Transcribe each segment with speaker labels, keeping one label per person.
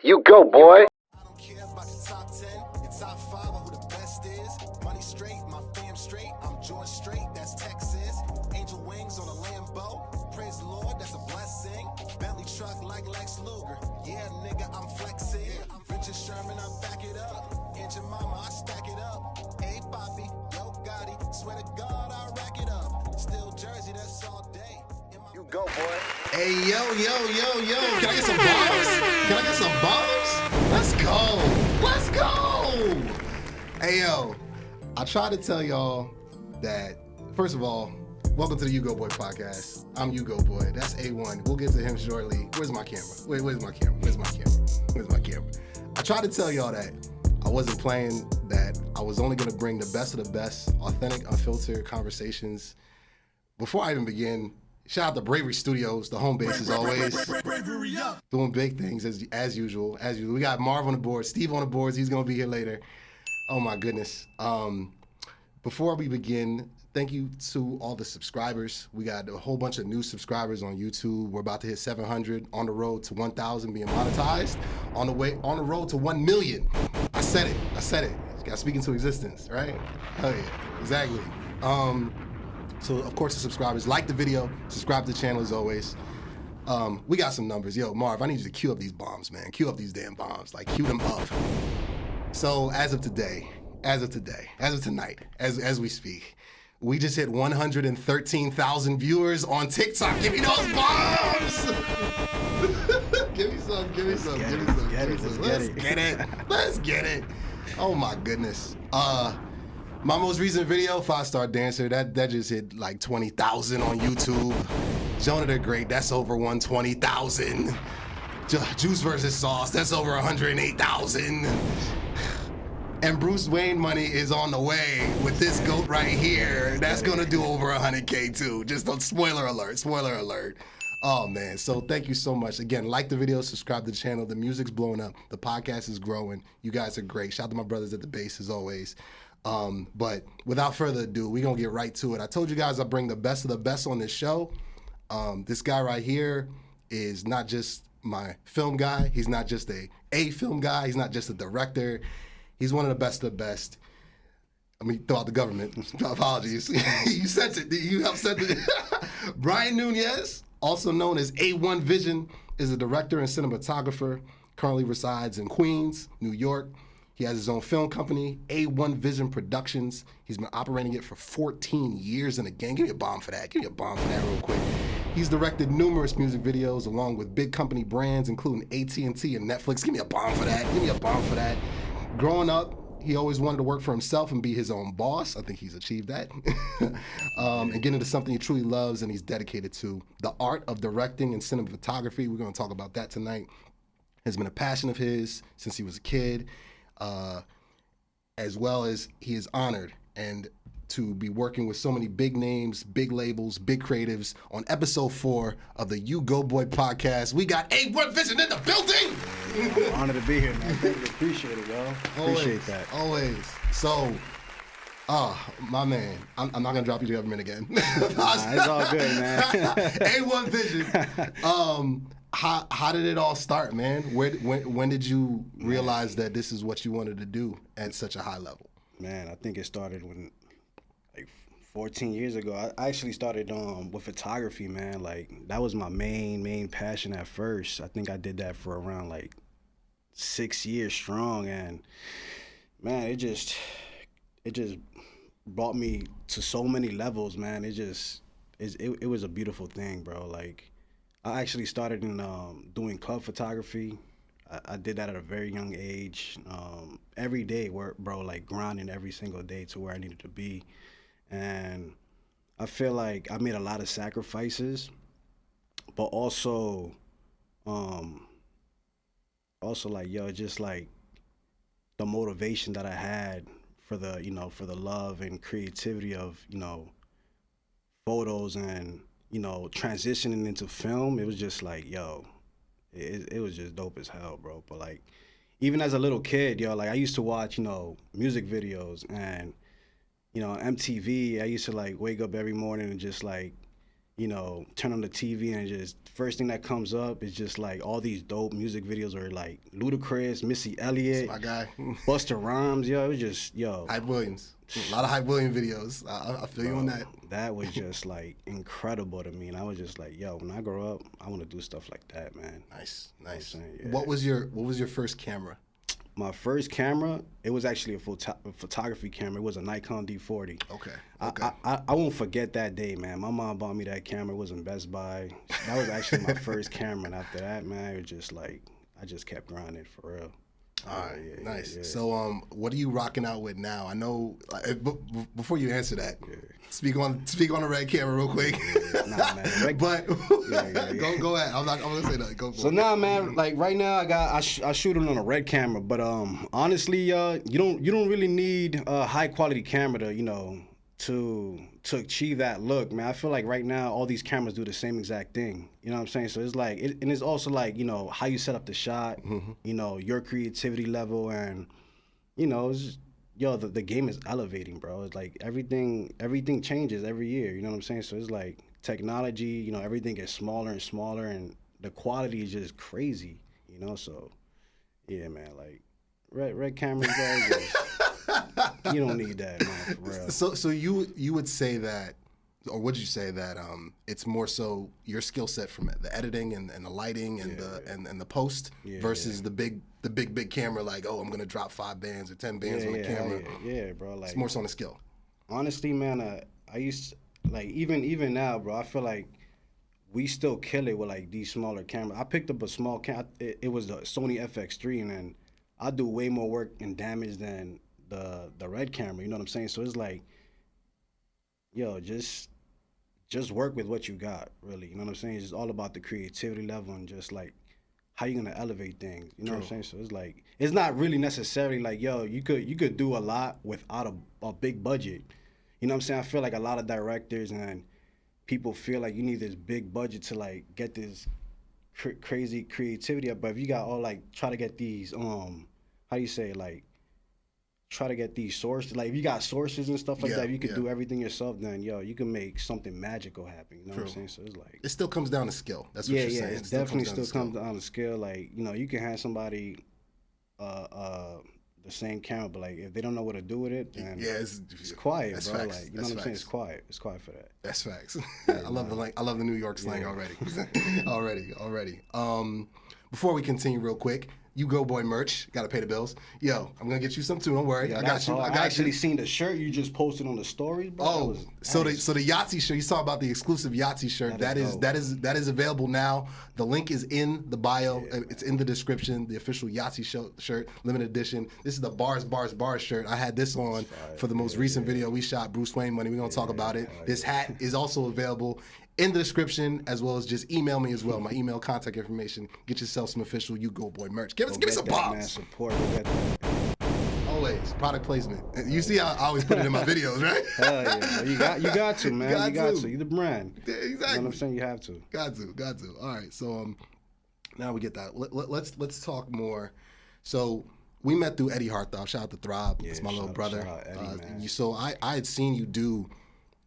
Speaker 1: You go, boy.
Speaker 2: I don't care about the top 10, the top 5 or who the best is. Money straight, my fam straight, I'm George straight, that's Texas. Angel wings on a Lambo, praise the Lord, that's a blessing. Bentley truck like Lex Luger, yeah nigga, I'm flexing. Richard Sherman, I back it up. Angel mama, I stack it up. Hey Poppy, yo Gotti, swear to God, I rack it up. Still Jersey, that's all day.
Speaker 1: You go, boy.
Speaker 3: Hey, yo. Can I get some bombs? Let's go. Hey, yo. I try to tell y'all that, first of all, welcome to the U-Goboy Podcast. I'm U-Goboy. That's A1. We'll get to him shortly. Where's my camera? Where's my camera? I tried to tell y'all that I wasn't playing, that I was only going to bring the best of the best, authentic, unfiltered conversations. Before I even begin, shout out to Bravery Studios, the home base as always. Doing big things as usual. We got Marvin on the board, Steve on the boards. He's gonna be here later. Oh my goodness. Before we begin, thank you to all the subscribers. We got a whole bunch of new subscribers on YouTube. We're about to hit 700, on the road to 1,000 being monetized, on the road to 1 million. I said it. Got to speak into existence, right? Hell yeah, exactly. So, of course, the subscribers, like the video, subscribe to the channel as always. We got some numbers. Yo, Marv, I need you to cue up these bombs, man. Cue up these damn bombs. Like, cue them up. So, as of tonight, as we speak, we just hit 113,000 viewers on TikTok. Give me those bombs! Give me some. Let's get it. Oh, my goodness. My most recent video, 5-Star Dancer, that just hit like 20,000 on YouTube. Jonah the Great, that's over 120,000. Juice versus Sauce, that's over 108,000. And Bruce Wayne money is on the way with this goat right here. That's gonna do over 100K too. Just don't, spoiler alert. Oh man, so thank you so much. Again, like the video, subscribe to the channel. The music's blowing up, the podcast is growing. You guys are great. Shout out to my brothers at the base as always. But without further ado, we're gonna get right to it. I told you guys I bring the best of the best on this show. This guy right here is not just my film guy. He's not just a film guy. He's not just a director. He's one of the best of the best. I mean, throw out the government. Apologies. You helped set it. Brian Nunez, also known as A1 Vision, is a director and cinematographer. Currently resides in Queens, New York. He has his own film company, A1 Vision Productions. He's been operating it for 14 years in the game. Give me a bomb for that real quick. He's directed numerous music videos along with big company brands, including AT&T and Netflix. Give me a bomb for that. Growing up, he always wanted to work for himself and be his own boss. I think he's achieved that. And get into something he truly loves and he's dedicated to. The art of directing and cinematography, we're gonna talk about that tonight, has been a passion of his since he was a kid. As well as he is honored and to be working with so many big names, big labels, big creatives on episode 4 of the U-Goboy Podcast. We got A1 Vision in the building!
Speaker 4: Yeah, I'm honored to be here, man. Thank you. Appreciate it, yo. Appreciate that.
Speaker 3: Always. So, my man, I'm not gonna drop you to government again.
Speaker 4: It's all good, man.
Speaker 3: A1 Vision. How did it all start, man? When did you realize that this is what you wanted to do at such a high level?
Speaker 4: Man, I think it started when, like, 14 years ago. I actually started with photography, man. Like, that was my main passion at first. I think I did that for around, like, 6 years strong. And, man, it just brought me to so many levels, man. It was a beautiful thing, bro. Like, I actually started in doing club photography. I did that at a very young age. Every day, bro, like grinding every single day to where I needed to be. And I feel like I made a lot of sacrifices, but also like, yo, just like the motivation that I had for the love and creativity of, photos and, transitioning into film. It was just like, yo, it was just dope as hell, bro. But like, even as a little kid, yo, like I used to watch, music videos and, MTV. I used to like wake up every morning and just like, turn on the TV and just first thing that comes up is just like all these dope music videos or like Ludacris, Missy Elliott,
Speaker 3: my guy,
Speaker 4: Busta Rhymes. It was just
Speaker 3: Hype Williams. A lot of Hype Williams videos. I feel you on that.
Speaker 4: That was just like incredible to me, and I was just like, when I grow up, I want to do stuff like that, man.
Speaker 3: Nice.
Speaker 4: Yeah.
Speaker 3: What was your first camera?
Speaker 4: My first camera, it was actually a photography camera. It was a Nikon D40.
Speaker 3: Okay.
Speaker 4: I won't forget that day, man. My mom bought me that camera. It was in Best Buy. That was actually my first camera, and after that, man, it was just like I just kept grinding for real.
Speaker 3: All right,
Speaker 4: yeah,
Speaker 3: nice.
Speaker 4: Yeah.
Speaker 3: So, what are you rocking out with now? I know. Before you answer that, speak on the red camera real quick.
Speaker 4: Nah, man.
Speaker 3: But go ahead. I'm gonna say that. Go.
Speaker 4: So now, man, like right now, I shoot it on a red camera. But honestly, you don't really need a high quality camera to achieve that look, man. I feel like right now all these cameras do the same exact thing. You know what I'm saying? So it's like, and it's also like, how you set up the shot, your creativity level, and it's just, the game is elevating, bro. It's like everything changes every year. You know what I'm saying? So it's like technology, everything gets smaller and smaller, and the quality is just crazy. So yeah, man, like red cameras, bro. You don't need that, man, for real.
Speaker 3: So you would say that, or would you say that it's more so your skill set from the editing and the lighting and the post versus the big camera, like, I'm gonna drop 5 bands or 10 bands on the camera.
Speaker 4: Yeah, bro. Like,
Speaker 3: it's more so on the skill.
Speaker 4: Honestly, man, I used to, like, even now, bro, I feel like we still kill it with like these smaller cameras. I picked up a small camera. It was the Sony FX3, and then I do way more work and damage than the red camera, you know what I'm saying? So it's like, just work with what you got, really. You know what I'm saying? It's just all about the creativity level and just like how you gonna elevate things. You know what I'm saying? So it's like, it's not really necessarily like, you could do a lot without a big budget. You know what I'm saying? I feel like a lot of directors and people feel like you need this big budget to like get this crazy creativity up. But if you got all like, try to get these how do you say, like, try to get these sources, like if you got sources and stuff like that, if you could do everything yourself, then you can make something magical happen. You know what I'm saying? So it's like, it
Speaker 3: still comes down to skill. That's what you're saying.
Speaker 4: It definitely still comes down to skill. Like, you can have somebody the same camera, but like if they don't know what to do with it, then it's quiet,
Speaker 3: that's
Speaker 4: bro.
Speaker 3: Facts.
Speaker 4: Like, you know what I'm saying? It's quiet. It's quiet for that.
Speaker 3: That's facts. I love the New York slang already. already. Before we continue, real quick, U-Goboy merch. Gotta pay the bills. Yo, I'm gonna get you some too. Don't worry. I got you.
Speaker 4: I actually seen the shirt you just posted on the stories, bro.
Speaker 3: Oh, so the Yahtzee shirt. You saw about the exclusive Yahtzee shirt. That is available now. The link is in the bio. It's in the description. The official Yahtzee shirt, limited edition. This is the bars shirt. I had this on for the most recent video we shot, Bruce Wayne Money. We're gonna talk about it. This hat is also available in the description, as well as just email me as well. My email contact information. Get yourself some official U-Goboy merch. Give us some pops.
Speaker 4: Support.
Speaker 3: Always product placement. You see, I always put it in my videos, right?
Speaker 4: Hell yeah, you got to, man. You got to. You're the brand.
Speaker 3: Yeah, exactly.
Speaker 4: You know what I'm saying? You have to.
Speaker 3: Got to. All right. So now we get that. Let's talk more. So we met through Eddie Heartthrob. Shout out to Throb. It's my little brother.
Speaker 4: Shout out Eddie, man.
Speaker 3: So I had seen you do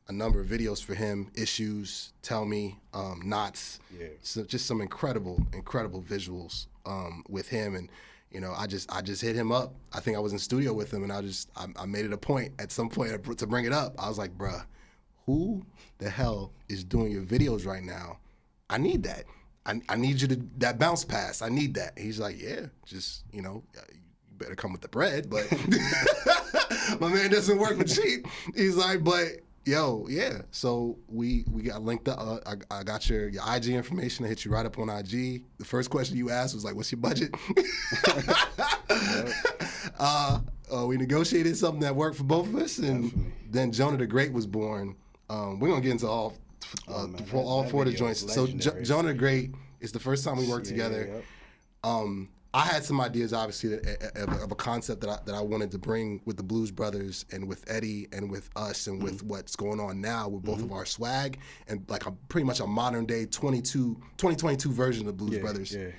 Speaker 3: a number of videos for him, Issues, Tell Me, Knots. Yeah. So just some incredible visuals with him. And I just hit him up. I think I was in studio with him, and I made it a point at some point to bring it up. I was like, bruh, who the hell is doing your videos right now? I need that. I need you to, that bounce pass. I need that. And he's like, yeah, just, you better come with the bread. But my man doesn't work for cheap. He's like, but yo, yeah. So we got linked up. I got your IG information. I hit you right up on IG. The first question you asked was like, what's your budget? We negotiated something that worked for both of us, and then Jonah the Great was born. We're gonna get into all four of the joints. So Jonah the Great is the first time we worked together. Yep. I had some ideas, obviously, of a concept that I wanted to bring with the Blues Brothers and with Eddie and with us and with what's going on now with both of our swag and like pretty much a modern day 2022 version of Blues Brothers. Yeah.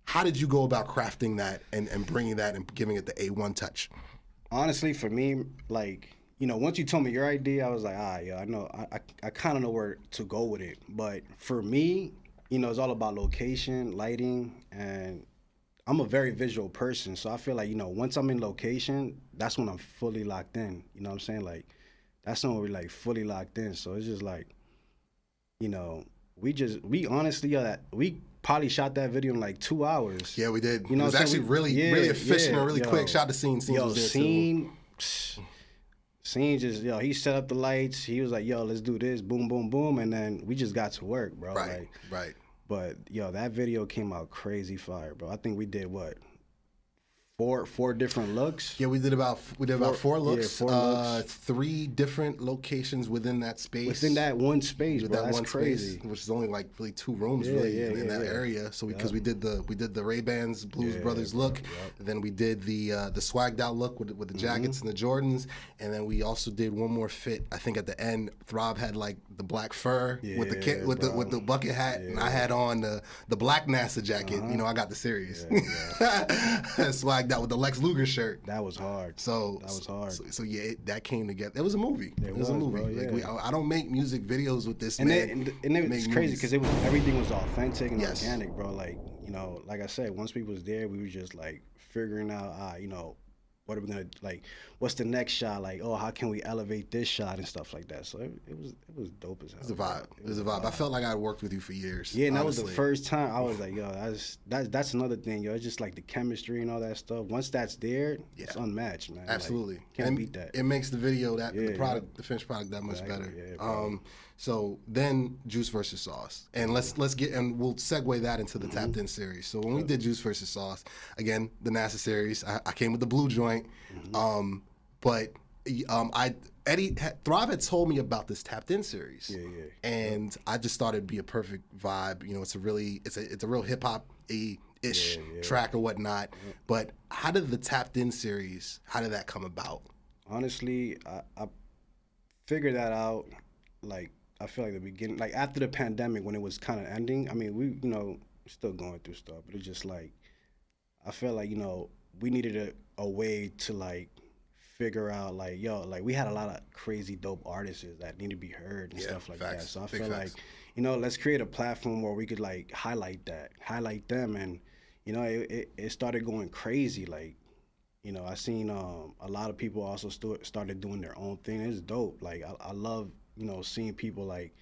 Speaker 3: How did you go about crafting that and bringing that and giving it the A1 touch?
Speaker 4: Honestly, for me, like, once you told me your idea, I was like, yeah, I know, I kind of know where to go with it. But for me, it's all about location, lighting, and I'm a very visual person. So I feel like, once I'm in location, that's when I'm fully locked in. You know what I'm saying? Like, that's when we're like fully locked in. So it's just like, we honestly, we probably shot that video in like 2 hours.
Speaker 3: Yeah, we did. It was actually really efficient and really quick. Shot the scene. Scene was there too.
Speaker 4: Scene just, he set up the lights. He was like, let's do this. Boom, boom, boom. And then we just got to work, bro.
Speaker 3: Right.
Speaker 4: But, that video came out crazy fire, bro. I think we did, what? Four different looks.
Speaker 3: Yeah, we did about four looks.
Speaker 4: Yeah, 4 looks.
Speaker 3: 3 different locations within that space.
Speaker 4: Within that one space, bro. That's crazy.
Speaker 3: Space, which is only like really 2 rooms in that area. So because we did the Ray-Bans Blues Brothers look, and then we did the swagged out look with the jackets and the Jordans, and then we also did one more fit. I think at the end, Throb had like the black fur with the bucket hat, and I had on the black NASA jacket. I got the series. Swagged out with the Lex Luger shirt.
Speaker 4: That was hard.
Speaker 3: So that came together. It was a movie. It was a movie. Bro,
Speaker 4: yeah.
Speaker 3: Like I don't make music videos with this
Speaker 4: and
Speaker 3: man.
Speaker 4: It's crazy because everything was authentic and organic, bro. Like like I said, once we was there, we were just like figuring out, what are we gonna like? What's the next shot? Like, how can we elevate this shot and stuff like that? So it was dope as hell.
Speaker 3: It was a vibe. It was a vibe. I felt like I worked with you for years.
Speaker 4: Yeah, and that was the first time I was like, that's another thing, It's just like the chemistry and all that stuff. Once that's there, it's unmatched, man.
Speaker 3: Absolutely,
Speaker 4: like, can't beat that.
Speaker 3: It makes the video the finished product that much better.
Speaker 4: Yeah,
Speaker 3: so then Juice versus Sauce, and let's get and we'll segue that into the Tapped In series. So when we did Juice versus Sauce, again the NASA series, I came with the blue joint, but Eddie Throb had told me about this Tapped In series, and I just thought it'd be a perfect vibe. It's a real hip hop ish track or whatnot. But how did the Tapped In series? How did that come about?
Speaker 4: Honestly, I figured that out. Like I feel like the beginning, like after the pandemic when it was kind of ending. I mean, we still going through stuff, but it's just like I felt like we needed a way to like figure out like we had a lot of crazy dope artists that need to be heard and stuff like that. So I feel like let's create a platform where we could like highlight them, and it started going crazy. Like I seen a lot of people also started doing their own thing. It's dope. Like I love seeing people like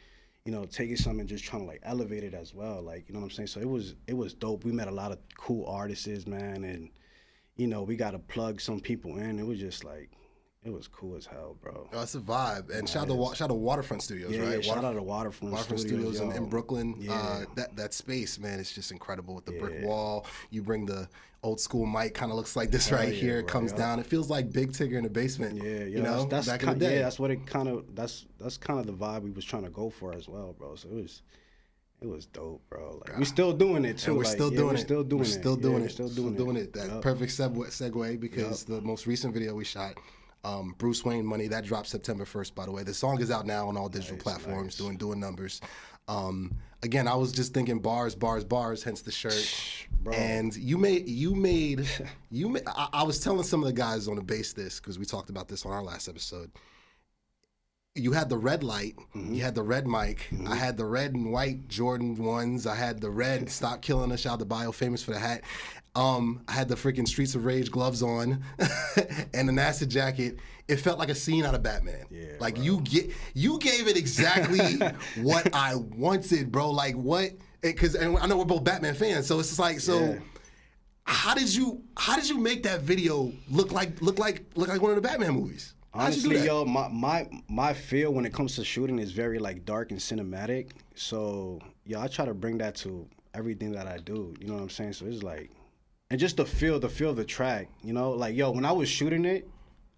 Speaker 4: taking something and just trying to like elevate it as well. Like what I'm saying. So it was dope. We met a lot of cool artists, man, and we got to plug some people in. It was just like, it was cool as hell, bro.
Speaker 3: Oh, it's a vibe. And shout out to Waterfront Studios, right?
Speaker 4: Yeah, shout out to Waterfront Studios
Speaker 3: in Brooklyn. Yeah. That space, man, it's just incredible with the brick wall. You bring the old school mic, kind of looks like this right here. It comes down. It feels like Big Tigger in the basement.
Speaker 4: Yeah, that's
Speaker 3: back in the day.
Speaker 4: Yeah, that's what it kind of. That's kind of the vibe we was trying to go for as well, bro. So it was dope, bro. Like we still doing it too.
Speaker 3: And we're
Speaker 4: like,
Speaker 3: still doing it.
Speaker 4: Still doing
Speaker 3: we're
Speaker 4: it.
Speaker 3: Still doing
Speaker 4: yeah,
Speaker 3: it.
Speaker 4: Still doing it.
Speaker 3: That perfect segue because the most recent video we shot, Bruce Wayne Money, that dropped September 1st. By the way, the song is out now on all digital platforms, doing numbers. Again, I was just thinking bars, hence the shirt.
Speaker 4: Bro.
Speaker 3: And you made. I was telling some of the guys on the bass this because we talked about this on our last episode. You had the red light, you had the red mic, I had the red and white Jordan 1s, I had the red Stop Killing Us, shout out to Bio, famous for the hat. I had the freaking Streets of Rage gloves on and the NASA jacket. It felt like a scene out of Batman.
Speaker 4: Yeah,
Speaker 3: like
Speaker 4: bro.
Speaker 3: you gave it exactly what I wanted, bro. Like what? Because I know we're both Batman fans, so it's just like How did you make that video look like one of the Batman movies?
Speaker 4: Honestly, yo, my feel when it comes to shooting is very like dark and cinematic. So I try to bring that to everything that I do. You know what I'm saying? So it's like, and just the feel of the track. Like when I was shooting it,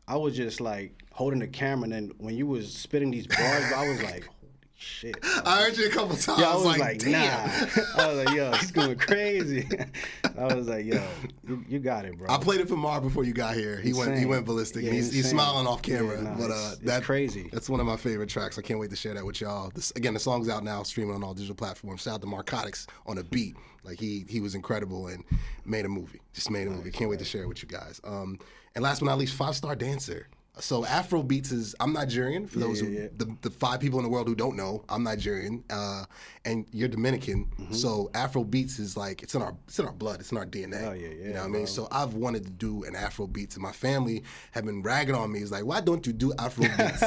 Speaker 4: I was just like holding the camera, and then when you was spitting these bars, I was like, holy shit.
Speaker 3: I heard you a couple times.
Speaker 4: I was
Speaker 3: like,
Speaker 4: damn. Nah. I was like, yo, he's going crazy. I was like, yo, you got it, bro.
Speaker 3: I played it for Marv before you got here. He went ballistic.
Speaker 4: Yeah,
Speaker 3: he's smiling off camera.
Speaker 4: Yeah,
Speaker 3: that's
Speaker 4: crazy.
Speaker 3: That's one of my favorite tracks. I can't wait to share that with y'all. Again, the song's out now, streaming on all digital platforms. Shout out to Narcotics on a beat. Like he was incredible and made a movie. Just made a movie. Can't wait to share it with you guys. And last but not least, 5-Star Dancer. So Afro beats is, I'm Nigerian. For those who, the 5 people in the world who don't know, I'm Nigerian, and you're Dominican. So Afro beats is like it's in our blood, it's in our DNA.
Speaker 4: Oh, yeah,
Speaker 3: you know what I mean? So I've wanted to do an Afro beats, and my family have been ragging on me. It's like, why don't you do Afro beats?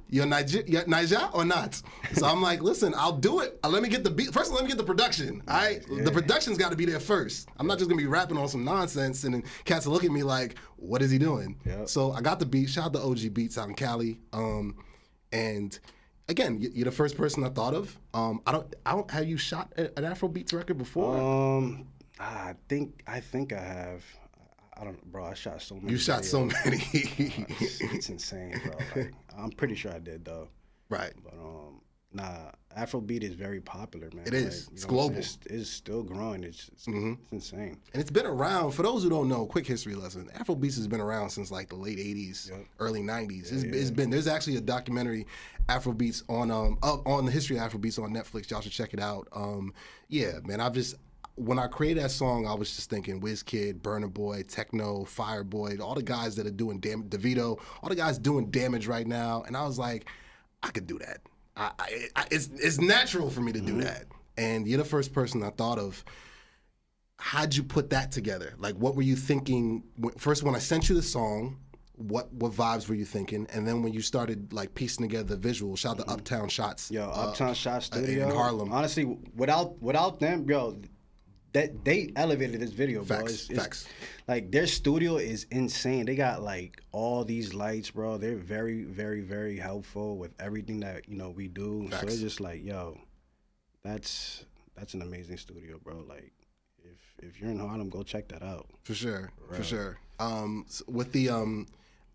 Speaker 3: You're Niger or not? So I'm like, listen, I'll do it. Let me get the beat. First, let me get the production. All right? Yeah. The production's got to be there first. I'm not just going to be rapping on some nonsense and then cats will look at me like, what is he doing? Yep. So I got the beat. Shout out to OG Beats out in Cali. And again, you're the first person I thought of. I don't. Have you shot an Afro Beats record before?
Speaker 4: I think I have. I don't, bro. I shot so many.
Speaker 3: You shot so many.
Speaker 4: It's insane, bro. Like, I'm pretty sure I did though.
Speaker 3: Right.
Speaker 4: But Afrobeat is very popular, man.
Speaker 3: It is.
Speaker 4: Like,
Speaker 3: it's global.
Speaker 4: It's still growing. It's insane.
Speaker 3: And it's been around. For those who don't know, quick history lesson. Afrobeats has been around since like the late '80s, early '90s. It's been. There's actually a documentary, Afrobeats on the history of Afrobeats on Netflix. Y'all should check it out. Yeah, man. When I created that song, I was just thinking Wizkid, Burna Boy, Techno, Fireboy, all the guys that are doing damage, DeVito, all the guys doing damage right now. And I was like, I could do that. It's natural for me to do that. And you're the first person I thought of. How'd you put that together? Like, what were you thinking? First, when I sent you the song, what vibes were you thinking? And then when you started like piecing together the visual, shout out to Uptown Shots.
Speaker 4: Yo, Uptown Shots Studio
Speaker 3: in Harlem.
Speaker 4: Honestly, without them, yo, that they elevated this video, bro.
Speaker 3: Facts.
Speaker 4: Like, their studio is insane. They got like all these lights, bro. They're very, very, very helpful with everything that we do.
Speaker 3: Facts.
Speaker 4: So it's just like, yo, that's an amazing studio, bro. Like, if you're in Harlem, go check that out.
Speaker 3: For sure. With the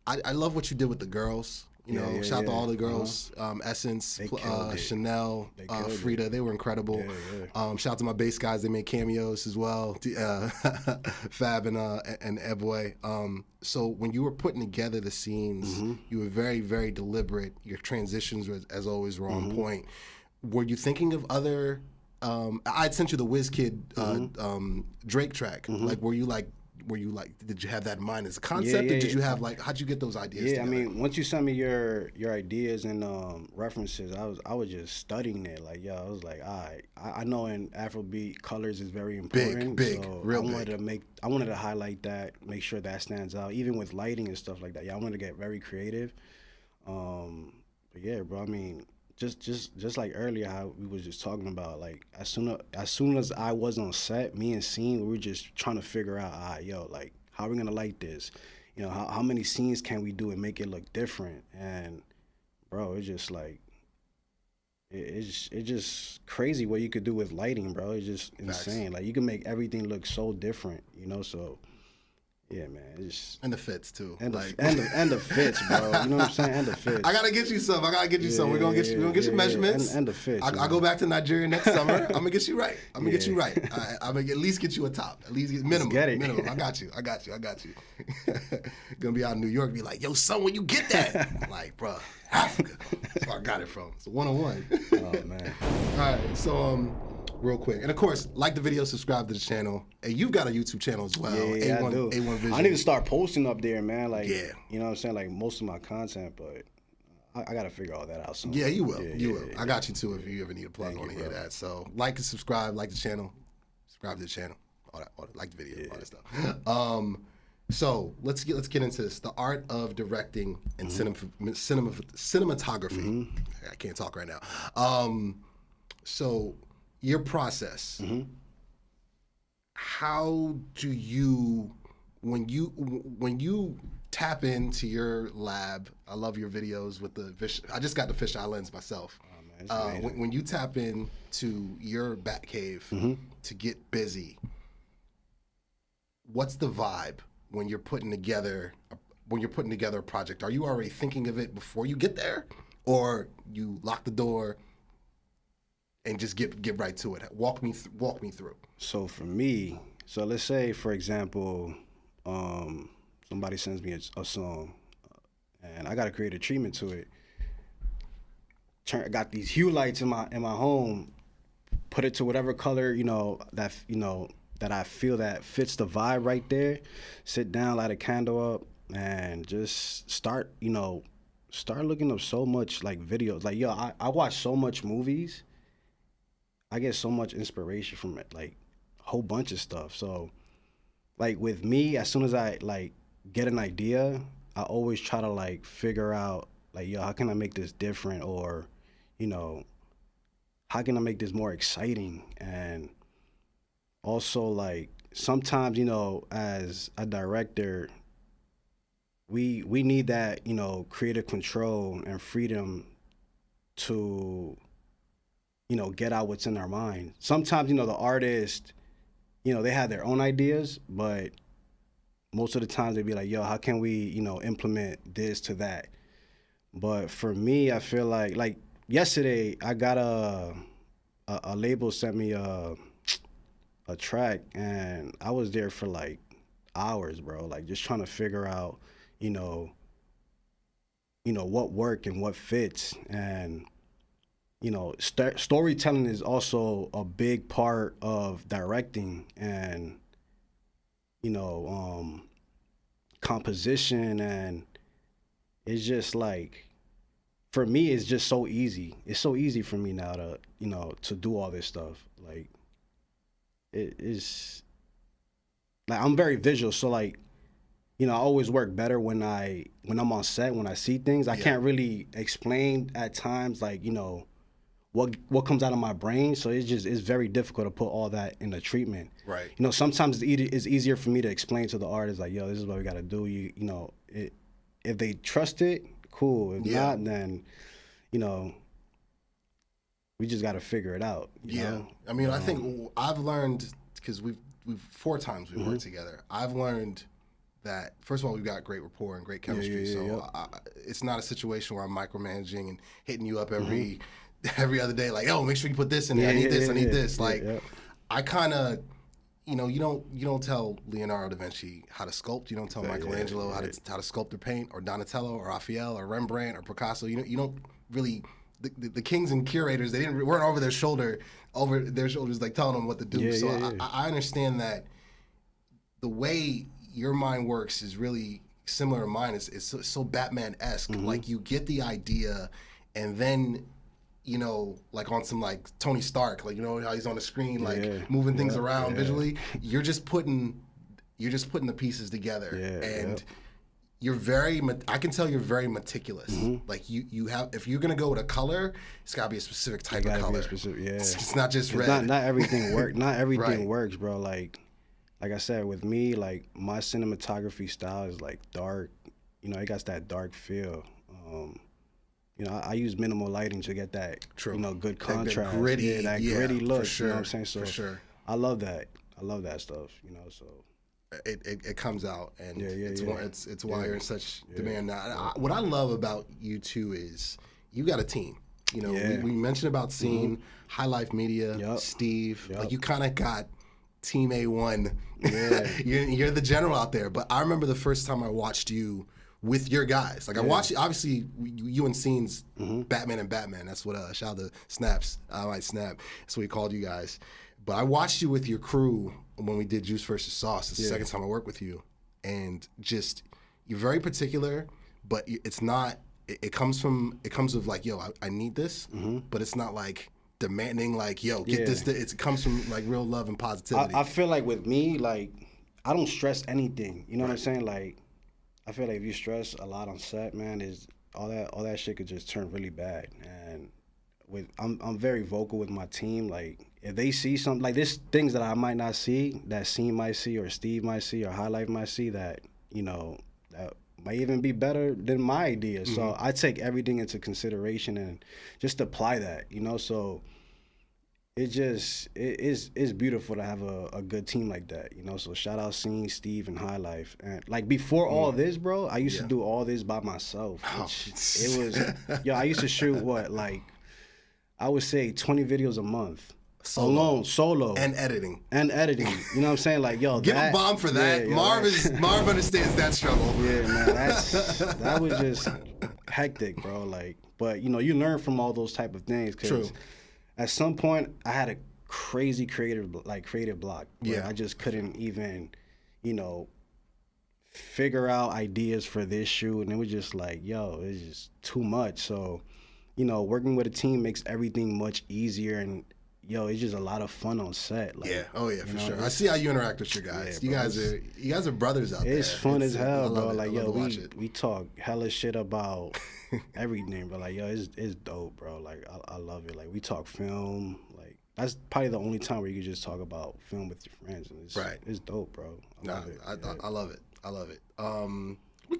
Speaker 3: I love what you did with the girls. Shout out to all the girls, Essence, Chanel, Frida. They were incredible. Shout out to my bass guys. They made cameos as well. Fab and Eboy. So when you were putting together the scenes, you were very, very deliberate. Your transitions, as always, were on point. Were you thinking of other... I'd sent you the Wizkid Drake track. Like, were you like, did you have that in mind as a concept, or did you have like, how'd you get those ideas together?
Speaker 4: I mean, once you sent me your ideas and references, I was just studying it. Like, I was like, all right, I know in Afrobeat colors is very important.
Speaker 3: Big,
Speaker 4: so
Speaker 3: real
Speaker 4: I wanted to highlight that, make sure that stands out, even with lighting and stuff like that. I wanted to get very creative. But yeah, bro, I mean, just like earlier, how we was just talking about, like, as soon as I was on set, me and Scene, we were just trying to figure out, like, how are we gonna light this? How many scenes can we do and make it look different? And bro, it's just like, it's just crazy what you could do with lighting, bro. It's just insane. Like, you can make everything look so different, so. Yeah, man.
Speaker 3: And the fits too.
Speaker 4: And the fits, bro. You know what I'm saying? And the fits.
Speaker 3: I gotta get you some. We're gonna get you measurements.
Speaker 4: And the fits.
Speaker 3: I'll go back to Nigeria next summer. I'm gonna get you right. I'm gonna at least get you a top. At least minimum.
Speaker 4: Get it.
Speaker 3: Minimum. I got you. Gonna be out in New York, be like, yo, son, where you get that? I'm like, bro, Africa. That's where I got it from. It's a 101.
Speaker 4: Oh man.
Speaker 3: All right. So real quick, and of course, like the video, subscribe to the channel. And you've got a YouTube channel as well.
Speaker 4: Yeah, I do.
Speaker 3: A1 Vision.
Speaker 4: I need to start posting up there, man. Like,
Speaker 3: yeah.
Speaker 4: You know what I'm saying? Like, most of my content, but I got to figure all that out soon.
Speaker 3: Yeah, you will. You will. I got you too if you ever need a plug. I want to hear that. So like and subscribe, like the channel, subscribe to the channel, all that, like the video, all that stuff. So let's get into this. The art of directing and cinematography. I can't talk right now. So your process. How do you, when you tap into your lab? I love your videos with the fish. I just got the fisheye lens myself. Oh, man, when you tap into your bat cave to get busy, what's the vibe when you're putting together a project? Are you already thinking of it before you get there, or you lock the door and just get right to it? Walk me through.
Speaker 4: So for me, let's say, for example, somebody sends me a song, and I got to create a treatment to it. I got these hue lights in my home. Put it to whatever color that I feel that fits the vibe right there. Sit down, light a candle up, and just start looking up so much like videos. Like yo, I watch so much movies. I get so much inspiration from it, like a whole bunch of stuff. So like with me, as soon as I like get an idea, I always try to like figure out like, yo, how can I make this different, or, you know, how can I make this more exciting? And also like sometimes, you know, as a director, we need that, you know, creative control and freedom to, you know, get out what's in our mind. Sometimes, you know, the artist, you know, they have their own ideas, but most of the times they be like, yo, how can we, you know, implement this to that? But for me, I feel like yesterday I got a label sent me a track, and I was there for like hours, bro, like just trying to figure out, you know, what work and what fits. And you know, storytelling is also a big part of directing, and you know, composition. And it's just like, for me, it's just so easy. It's so easy for me now to, you know, to do all this stuff. Like, it is like, I'm very visual, so like, you know, I always work better when I'm on set, when I see things. I can't really explain at times, like, you know, what comes out of my brain. So it's very difficult to put all that in the treatment.
Speaker 3: Right.
Speaker 4: You know, sometimes it's easier for me to explain to the artist, like, yo, this is what we got to do. You know, if they trust it, cool. If not, then, you know, we just got to figure it out. You know?
Speaker 3: I mean, I think I've learned, because we've 4 times we've worked together. I've learned that, first of all, we've got great rapport and great chemistry. It's not a situation where I'm micromanaging and hitting you up every other day, like, yo, make sure you put this in there. I need this. I need this. Like, I kind of, you know, you don't tell Leonardo da Vinci how to sculpt. You don't tell Michelangelo how to sculpt or paint, or Donatello or Raphael or Rembrandt or Picasso. You don't really. The kings and curators, weren't over their shoulders, like telling them what to do. I understand that the way your mind works is really similar to mine. It's so Batman-esque. Like, you get the idea, and then, you know, like on some like Tony Stark, like, you know how he's on the screen, like moving things around visually. You're just putting the pieces together, and you're I can tell you're very meticulous. Like, you have, if you're gonna go with a color, it's gotta be a specific type of color. It's not just red.
Speaker 4: Not everything works. Not everything works, bro. Like I said, with me, like, my cinematography style is like dark. You know, it got that dark feel. You know, I use minimal lighting to get that, you know, good contrast.
Speaker 3: That gritty,
Speaker 4: gritty look.
Speaker 3: For sure,
Speaker 4: you know what I'm saying? So
Speaker 3: for sure.
Speaker 4: I love that. I love that stuff, you know, so.
Speaker 3: It comes out, and it's why you're in such demand now. What I love about you two is you got a team. You know, we mentioned about Scene, High Life Media, Steve. Like, you kind of got Team A1. You're the general out there. But I remember the first time I watched you with your guys. Like, I watched, obviously, you and Scene's Batman and Batman. That's what, shout out to Snaps. I like Snap. That's what we called you guys. But I watched you with your crew when we did Juice versus Sauce. It's the second time I worked with you. And just, you're very particular, but it's not, it comes with like, yo, I need this, but it's not like demanding, like, yo, get this. It comes from like real love and positivity.
Speaker 4: I feel like with me, like, I don't stress anything. You know what I'm saying? Like, I feel like if you stress a lot on set, man, is all that shit could just turn really bad. And I'm very vocal with my team. Like, if they see something, like, there's things that I might not see, that Scene might see, or Steve might see, or High Life might see, that, you know, that might even be better than my idea. So I take everything into consideration and just apply that, you know. So it's beautiful to have a good team like that, you know. So shout out Scene, Steve, and High Life. And like, before all this, bro, I used to do all this by myself. It was, I used to shoot like, I would say 20 videos a month. Solo. And editing. You know what I'm saying? Like, yo,
Speaker 3: give a bomb for that. Marv understands that struggle.
Speaker 4: Yeah, man, that was just hectic, bro. Like, but, you know, you learn from all those type of things. Cause at some point, I had a crazy creative block where I just couldn't even, you know, figure out ideas for this shoot, and it was just like, yo, it's just too much. So, working with a team makes everything much easier, and it's just a lot of fun on set. Like,
Speaker 3: yeah, for sure. I see how you interact with your guys.
Speaker 4: Yeah,
Speaker 3: you guys are brothers out there.
Speaker 4: It's fun as hell, bro. Like,
Speaker 3: we
Speaker 4: talk hella shit about everything, but like, it's dope, bro. Like, I love it. Like, we talk film. Like, that's probably the only time where you can just talk about film with your friends. And it's dope, bro. I love it.
Speaker 3: I love it. I love it.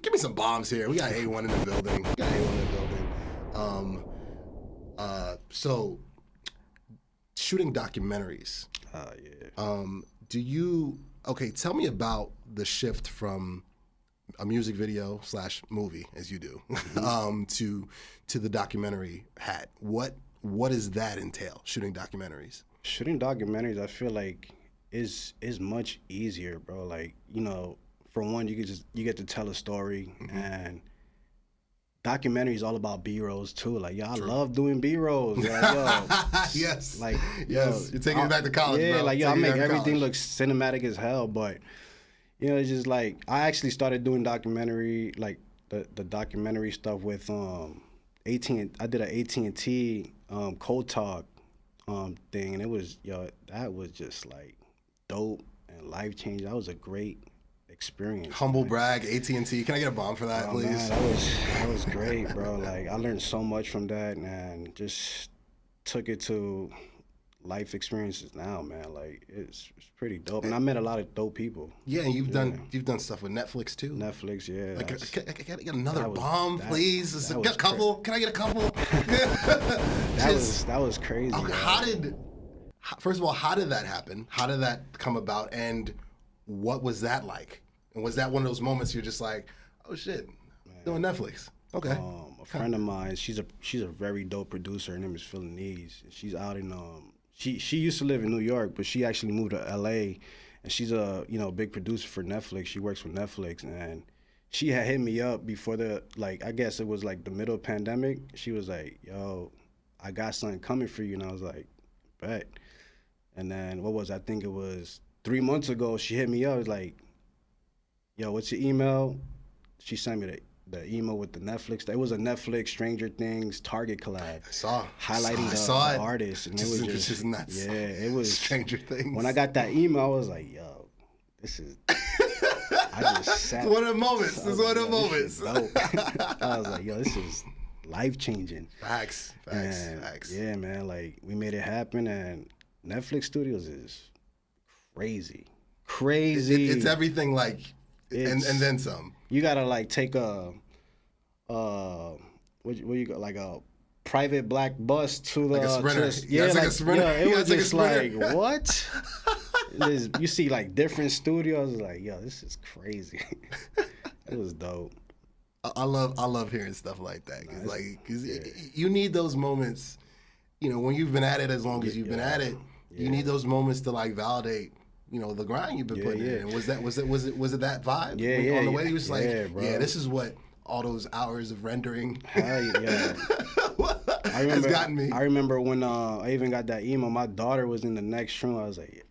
Speaker 3: Give me some bombs here. We got A1 in the building. So, shooting documentaries. Tell me about the shift from a music video / movie, as you do, to the documentary hat. What does that entail, shooting documentaries?
Speaker 4: Shooting documentaries, I feel like is much easier, bro. Like, for one, you get to tell a story, and documentary is all about B-rolls too. Like, I love doing B-rolls. Like,
Speaker 3: yes.
Speaker 4: Like,
Speaker 3: yes. You're taking me back to college,
Speaker 4: yeah,
Speaker 3: bro.
Speaker 4: like, I make everything look cinematic as hell. But, it's just like, I actually started doing documentary, like the documentary stuff with AT&T. I did an AT&T Cold Talk thing, and it was, that was just like dope and life changing. That was a great experience.
Speaker 3: Humble brag, AT&T. Can I get a bomb for that, please?
Speaker 4: Man, that was great, bro. Like, I learned so much from that, and just took it to life experiences now, man. Like, it's pretty dope, and I met a lot of dope people.
Speaker 3: Yeah, and you've done stuff with Netflix too.
Speaker 4: Netflix, yeah.
Speaker 3: Like, can I get another bomb, please? Can I get a couple?
Speaker 4: That was crazy.
Speaker 3: First of all, how did that happen? How did that come about? And what was that like? And was that one of those moments you're just like, oh shit, doing Netflix? Okay.
Speaker 4: A friend of mine, she's a very dope producer. Her name is Philanese. She's out in she used to live in New York, but she actually moved to LA, and she's a big producer for Netflix. She works for Netflix, and she had hit me up before I guess it was like the middle of the pandemic. She was like, yo, I got something coming for you, and I was like, bet. And then I think it was 3 months ago, she hit me up. It was like, yo, what's your email? She sent me the email with the Netflix. It was a Netflix Stranger Things Target collab.
Speaker 3: I saw.
Speaker 4: Highlighting the artist. And it was just
Speaker 3: nuts.
Speaker 4: Yeah, it was
Speaker 3: Stranger Things.
Speaker 4: When I got that email, I was like, yo, this is... I just sat...
Speaker 3: It's one of the moments. It's one of the moments.
Speaker 4: I was like, yo, this is life-changing.
Speaker 3: Facts.
Speaker 4: Yeah, man, like, we made it happen, and Netflix Studios is crazy.
Speaker 3: It's everything, like, and then some.
Speaker 4: You gotta like take a what you got, like a private black bus to the
Speaker 3: like a Sprinter.
Speaker 4: a Sprinter. Yeah, it was just like, what? You see like different studios. Like, yo, this is crazy. It was dope.
Speaker 3: I love hearing stuff like that, because you need those moments. When you've been at it as long as you've been at it, you need those moments to like validate. The grind you've been putting in. And was it that vibe?
Speaker 4: Yeah,
Speaker 3: on the way, he was like,
Speaker 4: bro.
Speaker 3: this is what all those hours of rendering
Speaker 4: has
Speaker 3: gotten me.
Speaker 4: I remember when I even got that email, my daughter was in the next room. I was like,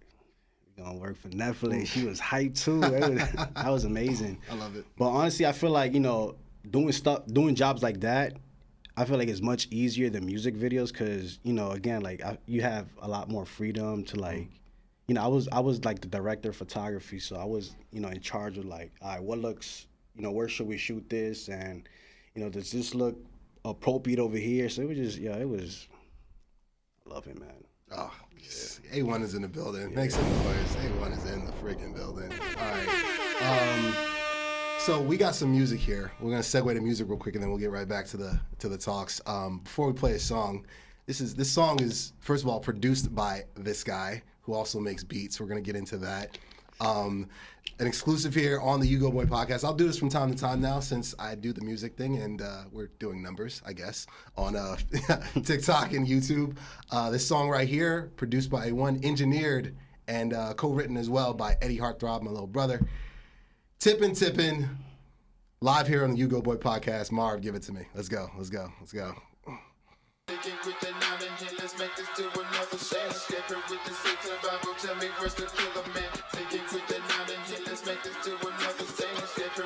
Speaker 4: you're gonna work for Netflix. She was hyped too. That was amazing.
Speaker 3: I love it.
Speaker 4: But honestly, I feel like, doing jobs like that, I feel like it's much easier than music videos because, again, like you have a lot more freedom to like, I was like the director of photography, so I was, in charge of like, all right, what looks, where should we shoot this? And, does this look appropriate over here? So it was just, I love it, man.
Speaker 3: Oh, yeah. A1 is in the building. Make some noise. A1 is in the freaking building. All right. So we got some music here. We're gonna segue to music real quick, and then we'll get right back to the talks. Before we play a song, this song is first of all produced by this guy who also makes beats. We're gonna get into that. An exclusive here on the U-Goboy Podcast. I'll do this from time to time now since I do the music thing, and we're doing numbers, I guess, on TikTok and YouTube. This song right here, produced by A1, engineered and co-written as well by Eddie Heartthrob, my little brother. Tippin', live here on the U-Goboy Podcast. Marv, give it to me. Let's go.
Speaker 2: Tell me where's the killer man. Take it to the 9 and 10. Let's make this to another 10. Skipper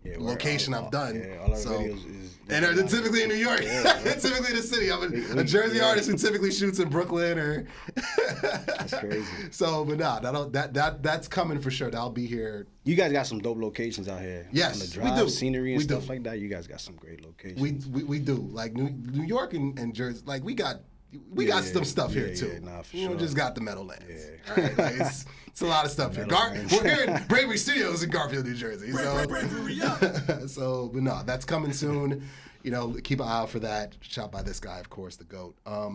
Speaker 3: location I've done.
Speaker 4: Yeah, all our videos is...
Speaker 3: And they're typically in New York. Typically in the city. I'm a Jersey artist who typically shoots in Brooklyn or...
Speaker 4: That's crazy.
Speaker 3: So, but nah, that's coming for sure. That'll be here.
Speaker 4: You guys got some dope locations out here.
Speaker 3: Yes,
Speaker 4: on the drive,
Speaker 3: we do.
Speaker 4: Scenery and stuff like that. You guys got some great locations.
Speaker 3: We do. Like New York and Jersey, like we got some stuff here too.
Speaker 4: Nah, for
Speaker 3: you
Speaker 4: sure.
Speaker 3: don't just got the Meadowlands.
Speaker 4: Yeah.
Speaker 3: All right, like it's a lot of stuff here. We're here in Bravery Studios in Garfield, New Jersey. So, but no, that's coming soon. You know, keep an eye out for that. Shot by this guy, of course, the GOAT. I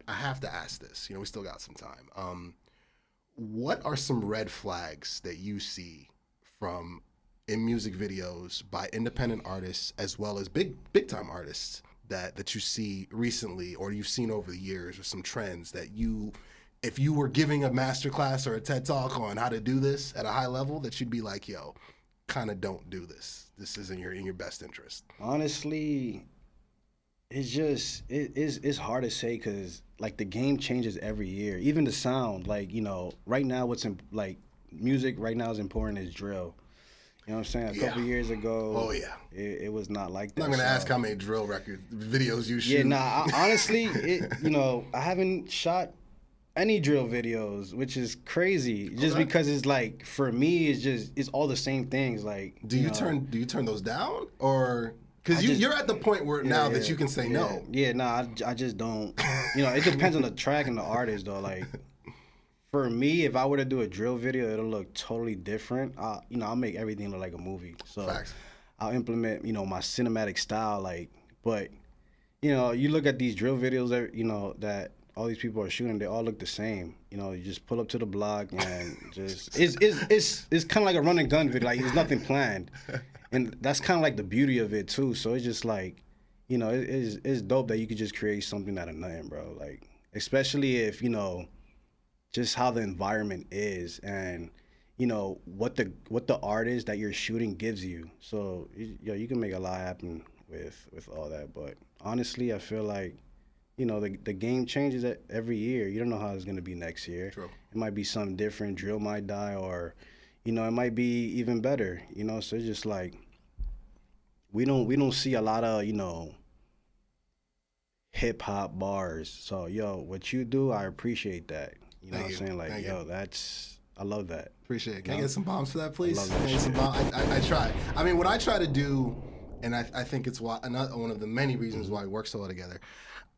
Speaker 3: have to ask this. You know, we still got some time. What are some red flags that you see in music videos by independent artists as well as big time artists that you see recently or you've seen over the years, or some trends that if you were giving a masterclass or a TED Talk on how to do this at a high level, that you'd be like, yo, kind of don't do this. This isn't in your best interest.
Speaker 4: Honestly, it's hard to say because like the game changes every year. Even the sound, like, you know, right now music right now is important is drill. You know what I'm saying? A couple years ago, it was not like that.
Speaker 3: I'm not gonna ask how many drill videos you shoot.
Speaker 4: Yeah, nah. Honestly, I haven't shot any drill videos, which is crazy. Just because it's like, for me, it's all the same things. Like,
Speaker 3: do you turn those down, or because you're at the point where now that you can say no?
Speaker 4: Yeah, nah. I just don't. You know, it depends on the track and the artist though. Like, for me, if I were to do a drill video, it'll look totally different. I'll make everything look like a movie. So
Speaker 3: Facts.
Speaker 4: I'll implement, my cinematic style. Like, but, you look at these drill videos that, that all these people are shooting, they all look the same. You just pull up to the block and just, it's kind of like a run and gun video. Like, there's nothing planned. And that's kind of like the beauty of it too. So it's just like, it's dope that you could just create something out of nothing, bro. Like, especially if, just how the environment is and what the artist that you're shooting gives you. So you can make a lot happen with all that. But honestly, I feel like the game changes every year. You don't know how it's gonna be next year.
Speaker 3: True.
Speaker 4: It might be something different. Drill might die, or it might be even better. So it's just like we don't see a lot of hip hop bars. So what you do, I appreciate that. You know what I'm saying? Like, I love that.
Speaker 3: Appreciate it. Can I get some bombs for that, please?
Speaker 4: I love that shit.
Speaker 3: I try. I mean, what I try to do, and I think it's one of the many reasons why we work so well together,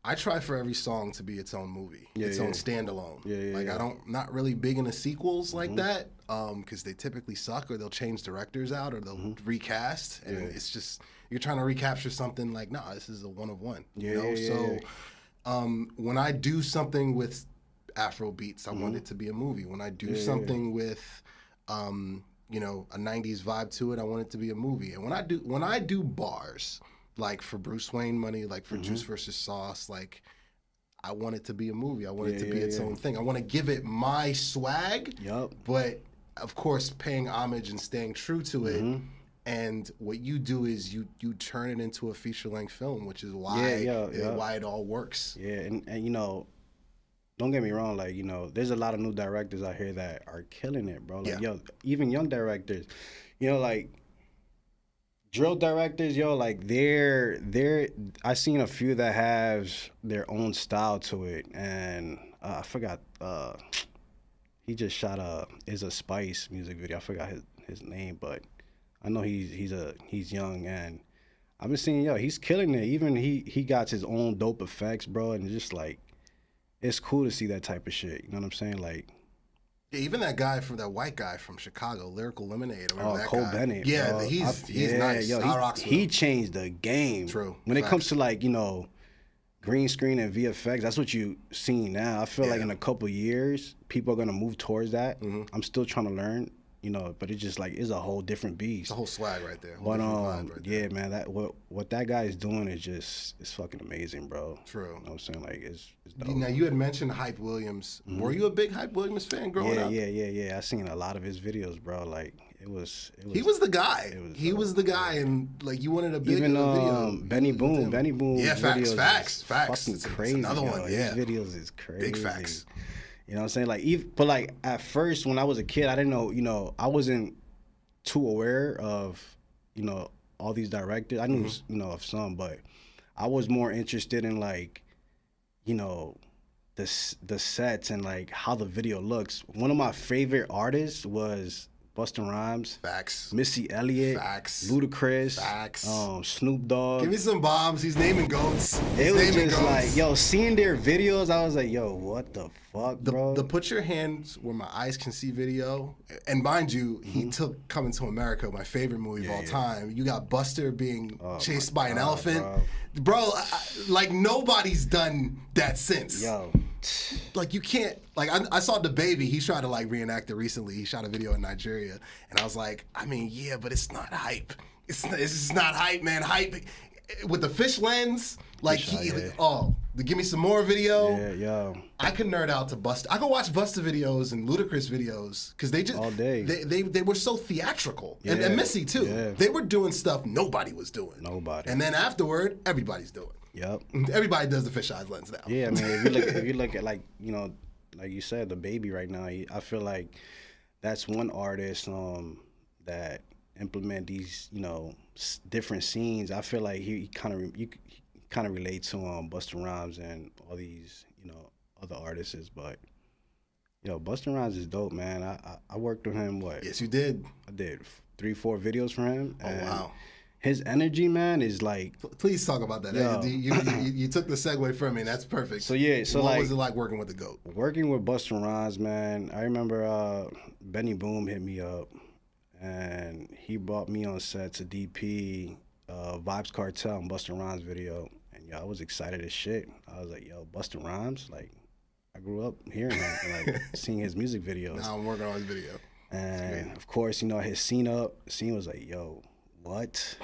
Speaker 3: I try for every song to be its own movie, its own standalone. I'm not really big into sequels like that, because they typically suck, or they'll change directors out, or they'll recast, and it's just, you're trying to recapture something like, nah, this is a one of one. So when I do something with Afro beats, I want it to be a movie. When I do something with a 90s vibe to it, I want it to be a movie. And when I do bars, like for Bruce Wayne Money, like for Juice versus Sauce, like I want it to be a movie. I want it to be its own thing. I want to give it my swag, but of course paying homage and staying true to it. And what you do is you turn it into a feature-length film, which is why why it all works. Yeah,
Speaker 4: and don't get me wrong, like, there's a lot of new directors out here that are killing it, bro. Like, even young directors, like drill directors, like I seen a few that have their own style to it, and I forgot, he just shot is a Spice music video. I forgot his name, but I know he's young, and I've been seeing, he's killing it. Even he got his own dope effects, bro, and just like, it's cool to see that type of shit. You know what I'm saying? Like,
Speaker 3: even that white guy from Chicago, Lyrical Lemonade.
Speaker 4: Cole Bennett.
Speaker 3: Yeah,
Speaker 4: bro.
Speaker 3: he's nice.
Speaker 4: He changed the game.
Speaker 3: True.
Speaker 4: When it comes to like, green screen and VFX, that's what you seeing now. I feel like in a couple years, people are gonna move towards that. I'm still trying to learn. But it's just like, it's a whole different beast.
Speaker 3: It's a whole swag right there.
Speaker 4: But man, that what that guy is doing is it's fucking amazing, bro.
Speaker 3: True.
Speaker 4: You know what I'm saying? Like, it's dope.
Speaker 3: Now, you had mentioned Hype Williams. Were you a big Hype Williams fan growing up?
Speaker 4: Yeah. I seen a lot of his videos, bro. Like, it was.
Speaker 3: He was the guy. He was the guy, and like, you wanted a big video.
Speaker 4: Benny Boom.
Speaker 3: Yeah, facts.
Speaker 4: Fucking crazy.
Speaker 3: Another one.
Speaker 4: His videos is crazy.
Speaker 3: Big facts.
Speaker 4: You know what I'm saying? Like, but like at first when I was a kid, I didn't know, I wasn't too aware of, all these directors. I knew, of some, but I was more interested in like, the sets and like how the video looks. One of my favorite artists was Busta Rhymes.
Speaker 3: Facts.
Speaker 4: Missy Elliott.
Speaker 3: Facts.
Speaker 4: Ludacris.
Speaker 3: Facts.
Speaker 4: Snoop Dogg.
Speaker 3: Give me some bombs. He's naming goats.
Speaker 4: It was just like, yo, seeing their videos, I was like, yo, what the fuck, bro?
Speaker 3: The Put Your Hands Where My Eyes Can See video, and mind you, he took Coming to America, my favorite movie of all time. You got Buster being chased by an elephant. Bro, like nobody's done that since.
Speaker 4: Yo.
Speaker 3: Like you can't, like I saw The Baby, he tried to like reenact it recently. He shot a video in Nigeria, and I was like, I mean, yeah, but it's not hype. It's just not hype, man. Hype with the fish lens, like the Give Me Some More video.
Speaker 4: Yeah, yo.
Speaker 3: I could nerd out to Busta. I could watch Busta videos and Ludacris videos because they just
Speaker 4: all day.
Speaker 3: They were so theatrical,
Speaker 4: yeah.
Speaker 3: and Missy too.
Speaker 4: Yeah.
Speaker 3: They were doing stuff nobody was doing.
Speaker 4: Nobody.
Speaker 3: And then afterward, everybody's doing.
Speaker 4: Yep.
Speaker 3: Everybody does the fisheye lens now.
Speaker 4: Yeah, I mean, if you look at like like you said, The Baby right now, I feel like that's one artist that implement these different scenes. I feel like he kind of relates to Busta Rhymes and all these other artists, but Busta Rhymes is dope, man. I worked with him. What?
Speaker 3: Yes, you did.
Speaker 4: I did 3-4 videos for him.
Speaker 3: Oh wow.
Speaker 4: His energy, man, is like.
Speaker 3: Please talk about that.
Speaker 4: Yo.
Speaker 3: You took the segue from me, and that's perfect.
Speaker 4: So yeah, so
Speaker 3: what
Speaker 4: like,
Speaker 3: was it like working with the GOAT?
Speaker 4: Working with Busta Rhymes, man. I remember Benny Boom hit me up, and he brought me on set to DP Vibes Cartel and Busta Rhymes video, and I was excited as shit. I was like, yo, Busta Rhymes, like I grew up hearing him, and, like seeing his music videos.
Speaker 3: Now I'm working on his video,
Speaker 4: and of course, his scene was like, yo. What?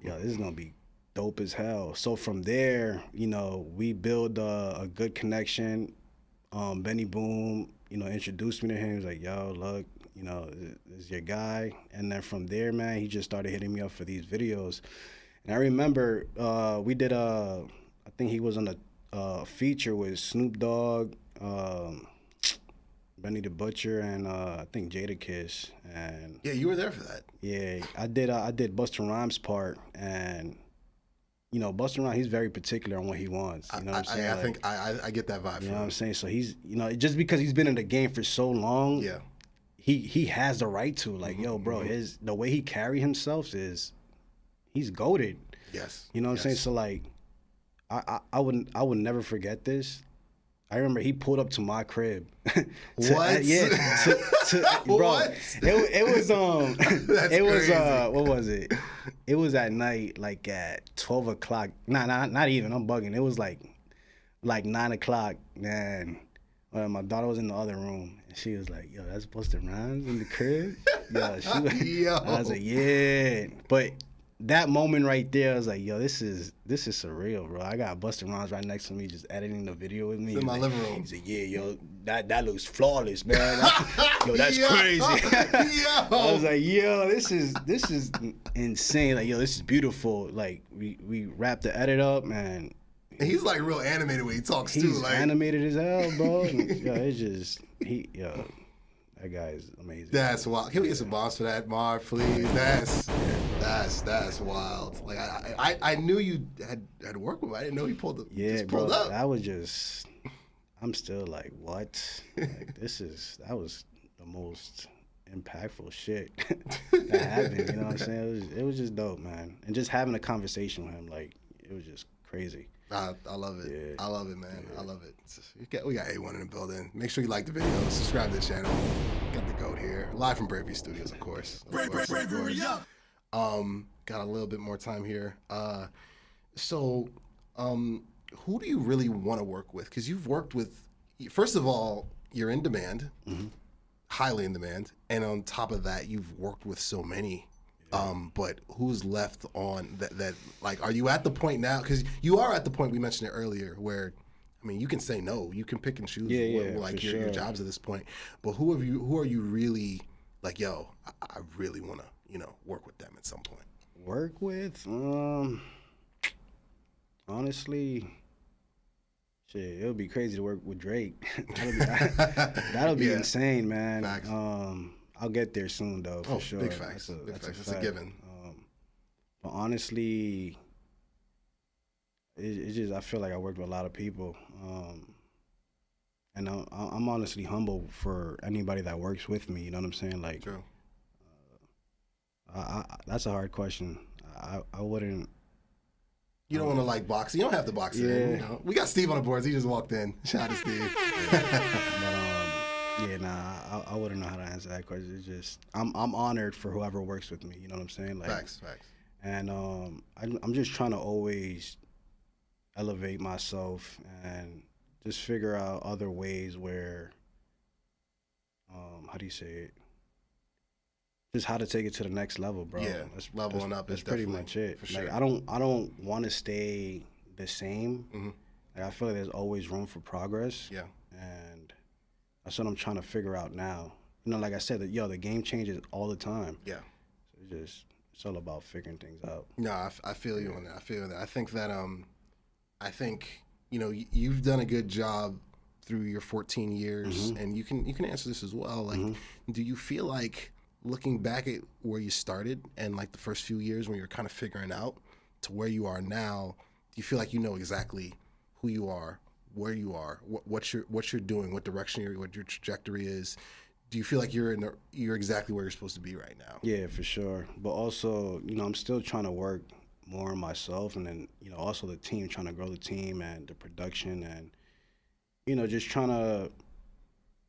Speaker 4: Yo, this is gonna be dope as hell. So from there, we build a good connection. Benny Boom, introduced me to him. He was like, yo, look, this is your guy. And then from there, man, he just started hitting me up for these videos. And I remember we did I think he was on a feature with Snoop Dogg, Benny the Butcher, and I think Jadakiss, and
Speaker 3: yeah, you were there for that.
Speaker 4: Yeah, I did Busta Rhymes' part, and Busta Rhymes, he's very particular on what he wants. You know what I'm saying?
Speaker 3: I think I get that vibe.
Speaker 4: You know what I'm saying? So he's just because he's been in the game for so long,
Speaker 3: yeah,
Speaker 4: he has the right to yo, bro, the way he carry himself is he's goated.
Speaker 3: Yes,
Speaker 4: you know what I'm saying? So like, I would never forget this. I remember he pulled up to my crib.
Speaker 3: What?
Speaker 4: Bro.
Speaker 3: What?
Speaker 4: It was
Speaker 3: That's
Speaker 4: it was
Speaker 3: crazy.
Speaker 4: What was it? It was at night, like at 12 o'clock. Not even. I'm bugging. It was like 9 o'clock, and my daughter was in the other room, and she was like, "Yo, that's Busta Rhymes in the crib."
Speaker 3: Yo.
Speaker 4: I was like, "Yeah," but. That moment right there, I was like, yo, this is surreal, bro. I got Busta Rhymes right next to me just editing the video with me.
Speaker 3: In my living room.
Speaker 4: He's like, yeah, yo, that looks flawless, man. Yo, that's
Speaker 3: Yo.
Speaker 4: crazy.
Speaker 3: Yo.
Speaker 4: I was like, yo, this is insane. Like, yo, this is beautiful. Like, we wrapped the edit up, man.
Speaker 3: He's like real animated when he talks too.
Speaker 4: He's
Speaker 3: Like
Speaker 4: animated as hell, bro. Yo, it's just, that guy is amazing.
Speaker 3: That's wild. Can we get some bombs for that, Marv, please? That's wild. Like I knew you had worked with him. I didn't know he pulled up.
Speaker 4: Yeah,
Speaker 3: just
Speaker 4: bro.
Speaker 3: pulled up.
Speaker 4: That was just. I'm still like, what? Like, that was the most impactful shit that happened. You know what I'm saying? It was just dope, man. And just having a conversation with him, like, it was just crazy.
Speaker 3: I love it.
Speaker 4: Yeah.
Speaker 3: I love it, man. Yeah. I love it. We got A1 in the building. Make sure you like the video. Subscribe to the channel. Got the GOAT here. Live from Bravery Studios, of course.
Speaker 1: Bravery up.
Speaker 3: Got a little bit more time here. So, who do you really want to work with? Because you've worked with, first of all, you're in demand, highly in demand. And on top of that, you've worked with so many. But who's left on that like, are you at the point now? Because you are at the point, we mentioned it earlier, where, I mean, you can say no. You can pick and choose your jobs at this point. But who are you really like, yo, I really want to, work with them at some point?
Speaker 4: Work with? Honestly, shit, it would be crazy to work with Drake. That'll be insane, man.
Speaker 3: Facts.
Speaker 4: I'll get there soon though, for sure.
Speaker 3: Big facts. That's a given.
Speaker 4: But honestly, it's just I feel like I worked with a lot of people, and I'm honestly humble for anybody that works with me. You know what I'm saying? Like,
Speaker 3: True.
Speaker 4: That's a hard question. I wouldn't.
Speaker 3: You don't want to like box. You don't have to box in. You know? We got Steve on the boards. He just walked in. Shout out to Steve.
Speaker 4: I wouldn't know how to answer that question. It's just I'm honored for whoever works with me. You know what I'm saying? Like,
Speaker 3: Facts.
Speaker 4: And I'm just trying to always elevate myself and just figure out other ways where, how do you say it? Just how to take it to the next level, bro.
Speaker 3: Yeah, leveling up.
Speaker 4: That's pretty much it.
Speaker 3: For sure.
Speaker 4: Like I don't want to stay the same.
Speaker 3: Mm-hmm.
Speaker 4: Like I feel like there's always room for progress.
Speaker 3: Yeah.
Speaker 4: And that's what I'm trying to figure out now. You know, like I said, the game changes all the time.
Speaker 3: Yeah.
Speaker 4: So it's all about figuring things out.
Speaker 3: No, I feel you on that. I think that you know, you've done a good job through your 14 years,
Speaker 4: Mm-hmm.
Speaker 3: and you can answer this as well. Like, do you feel like looking back at where you started and like the first few years when you're kind of figuring out to where you are now, do you feel like you know exactly who you are, where you are, what you're doing, what direction what your trajectory is? Do you feel like you're exactly where you're supposed to be right now?
Speaker 4: Yeah, for sure. But also, you know, I'm still trying to work more on myself, and then, you know, also the team, trying to grow the team and the production, and, you know, just trying to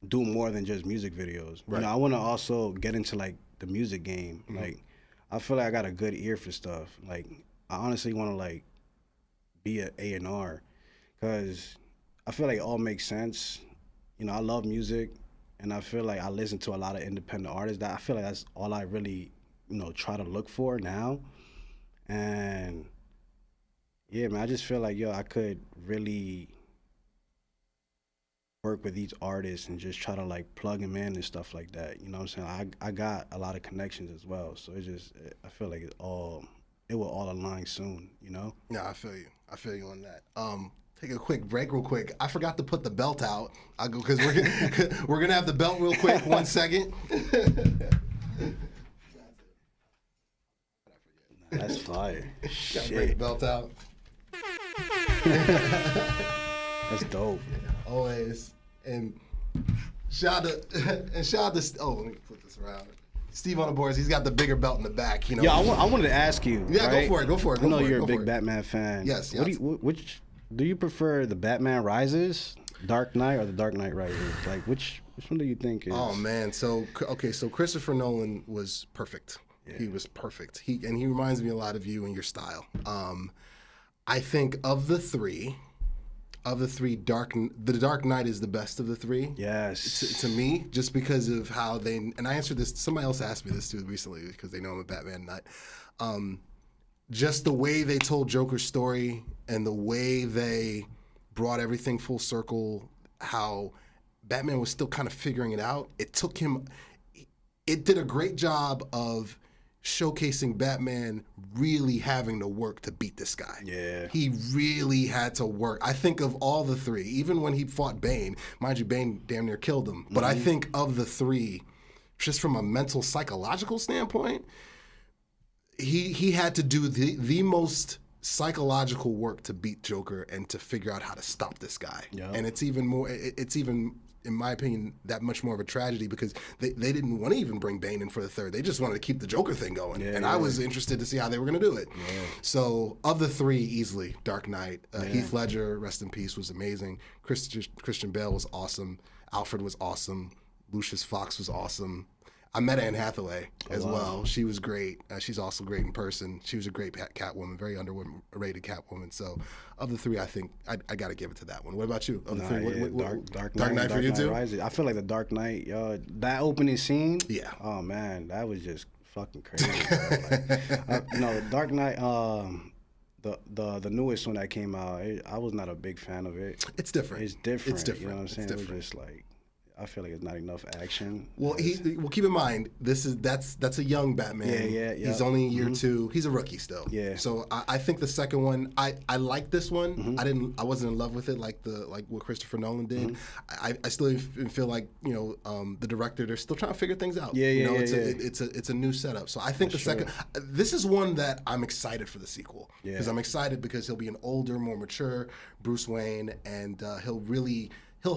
Speaker 4: do more than just music videos.
Speaker 3: Right.
Speaker 4: You know, I want to also get into like the music game.
Speaker 3: Mm-hmm.
Speaker 4: Like, I feel like I got a good ear for stuff. Like, I honestly want to like be an A&R, because I feel like it all makes sense. You know, I love music, and I feel like I listen to a lot of independent artists. That I feel like that's all I really, you know, try to look for now. And yeah, man, I just feel like, I could really work with each artist and just try to like plug them in and stuff like that. You know what I'm saying? I got a lot of connections as well. So I feel like it will all align soon, you know?
Speaker 3: No, I feel you on that. Take a quick break real quick. I forgot to put the belt out. I'll go because we're gonna have the belt real quick. 1 second.
Speaker 4: That's fire.
Speaker 3: Gotta bring the belt out.
Speaker 4: That's dope.
Speaker 3: Always. And shout out to let me put this around. Steve on the boards, he's got the bigger belt in the back, you know.
Speaker 4: Yeah, I wanted to ask you.
Speaker 3: Yeah,
Speaker 4: right?
Speaker 3: go for it.
Speaker 4: I know you're a big Batman fan.
Speaker 3: Yes.
Speaker 4: Which do you prefer, the Batman Rises, Dark Knight, or the Dark Knight Rises? Like, which one do you think is?
Speaker 3: Oh man, so Christopher Nolan was perfect. Yeah. He was perfect. He reminds me a lot of you and your style. I think of the three, the Dark Knight is the best of the three.
Speaker 4: Yes.
Speaker 3: To me, just because of how and I answered this. Somebody else asked me this too recently because they know I'm a Batman nut. Just the way they told Joker's story and the way they brought everything full circle, how Batman was still kind of figuring it out. It did a great job of showcasing Batman really having to work to beat this guy.
Speaker 4: Yeah.
Speaker 3: He really had to work. I think of all the three, even when he fought Bane, mind you, Bane damn near killed him. But I think of the three, just from a mental, psychological standpoint, he had to do the most psychological work to beat Joker and to figure out how to stop this guy.
Speaker 4: Yeah.
Speaker 3: And it's even, in my opinion, that much more of a tragedy because they didn't want to even bring Bane in for the third. They just wanted to keep the Joker thing going. I was interested to see how they were going to do it. Yeah. So of the three, easily, Dark Knight. Heath Ledger, rest in peace, was amazing. Christian Bale was awesome. Alfred was awesome. Lucius Fox was awesome. I met Anne Hathaway as well. She was great. She's also great in person. She was a great Catwoman, very underrated Catwoman. So, of the three, I think I got to give it to that one. What about you? Of the three,
Speaker 4: Dark
Speaker 3: Knight for you too?
Speaker 4: Rises. I feel like the Dark Knight, that opening scene.
Speaker 3: Yeah.
Speaker 4: Oh man, that was just fucking crazy. Dark Knight. The newest one that came out, I was not a big fan of it.
Speaker 3: It's different.
Speaker 4: It's different.
Speaker 3: It's different.
Speaker 4: You know what I'm saying?
Speaker 3: It's different.
Speaker 4: It was just like, I feel like it's not enough action.
Speaker 3: Well, keep in mind that's a young Batman.
Speaker 4: Yeah.
Speaker 3: He's only in year 2. He's a rookie still.
Speaker 4: Yeah.
Speaker 3: So I think the second one, I like this one. I wasn't in love with it like what Christopher Nolan did. I still feel like the director, they're still trying to figure things out. It's a new setup. So I think the second, this is one that I'm excited for the sequel because I'm excited because he'll be an older, more mature Bruce Wayne, and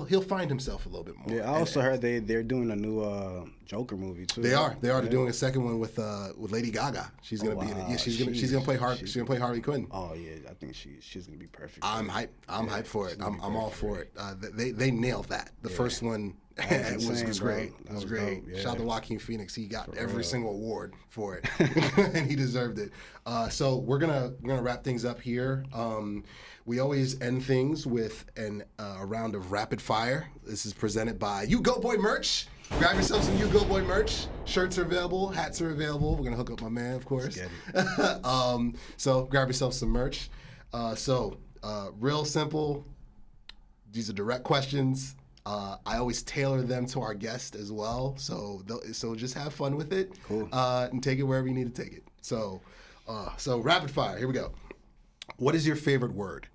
Speaker 3: he'll find himself a little bit more.
Speaker 4: Yeah, I also heard they're doing a new Joker movie too.
Speaker 3: They are. They're doing a second one with Lady Gaga. She's gonna be in it. Yeah, she's gonna play Harley Quinn.
Speaker 4: Oh yeah, I think she's gonna be perfect.
Speaker 3: I'm hyped for it. I'm all for it. They nailed that. The first one was great. It was great.
Speaker 4: Dope, yeah.
Speaker 3: Shout out to Joaquin Phoenix. He got every single award for it, and he deserved it. So we're gonna wrap things up here. We always end things with a round of rapid fire. This is presented by U-Goboy merch. Grab yourself some U-Goboy merch. Shirts are available. Hats are available. We're gonna hook up my man, of course. So grab yourself some merch. Real simple. These are direct questions. I always tailor them to our guest as well. So just have fun with it.
Speaker 4: Cool.
Speaker 3: And take it wherever you need to take it. So rapid fire. Here we go. What is your favorite word?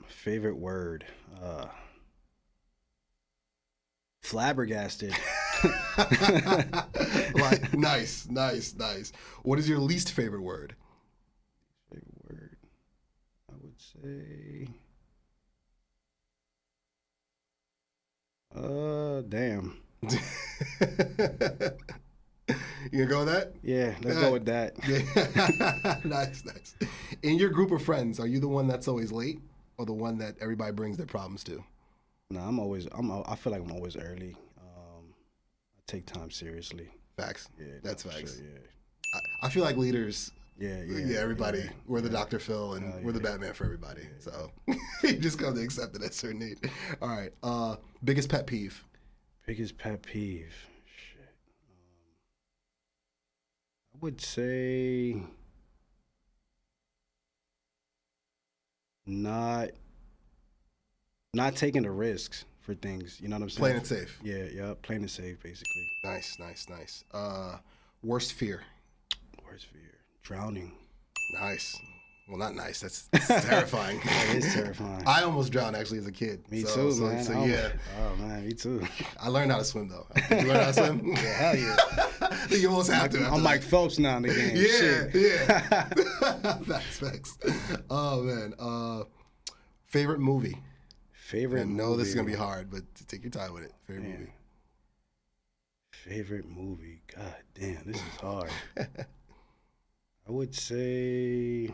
Speaker 4: Favorite word? Flabbergasted.
Speaker 3: Nice. What is your least favorite word?
Speaker 4: Favorite word? I would say. Damn.
Speaker 3: You gonna go with that?
Speaker 4: Yeah, let's go with that.
Speaker 3: Yeah. Nice. In your group of friends, are you the one that's always late, or the one that everybody brings their problems to?
Speaker 4: No, I feel like I'm always early. I take time seriously.
Speaker 3: Facts.
Speaker 4: Yeah,
Speaker 3: that's facts.
Speaker 4: Sure, yeah.
Speaker 3: I feel like leaders.
Speaker 4: Yeah.
Speaker 3: Everybody.
Speaker 4: Yeah,
Speaker 3: we're the Dr. Phil, and we're the Batman for everybody. Yeah. So you just come to accept it at a certain age. All right. Biggest pet peeve.
Speaker 4: Biggest pet peeve. Shit. I would say not taking the risks for things. You know what I'm saying?
Speaker 3: Playing it safe.
Speaker 4: Yeah. Playing it safe, basically.
Speaker 3: Nice. Worst fear.
Speaker 4: Worst fear. Drowning.
Speaker 3: Nice. Well, not nice. That's terrifying.
Speaker 4: That is terrifying.
Speaker 3: I almost drowned actually as a kid.
Speaker 4: Me too, man.
Speaker 3: Yeah.
Speaker 4: Oh man, me too.
Speaker 3: I learned how to swim though. Did you learn how to swim?
Speaker 4: Yeah, hell yeah.
Speaker 3: You almost have to.
Speaker 4: I'm Mike Phelps now in the game.
Speaker 3: Yeah. Facts. Oh man. Favorite movie.
Speaker 4: Favorite.
Speaker 3: I know this is gonna be hard, but take your time with it. Favorite movie.
Speaker 4: Favorite movie. God damn, this is hard. I would say.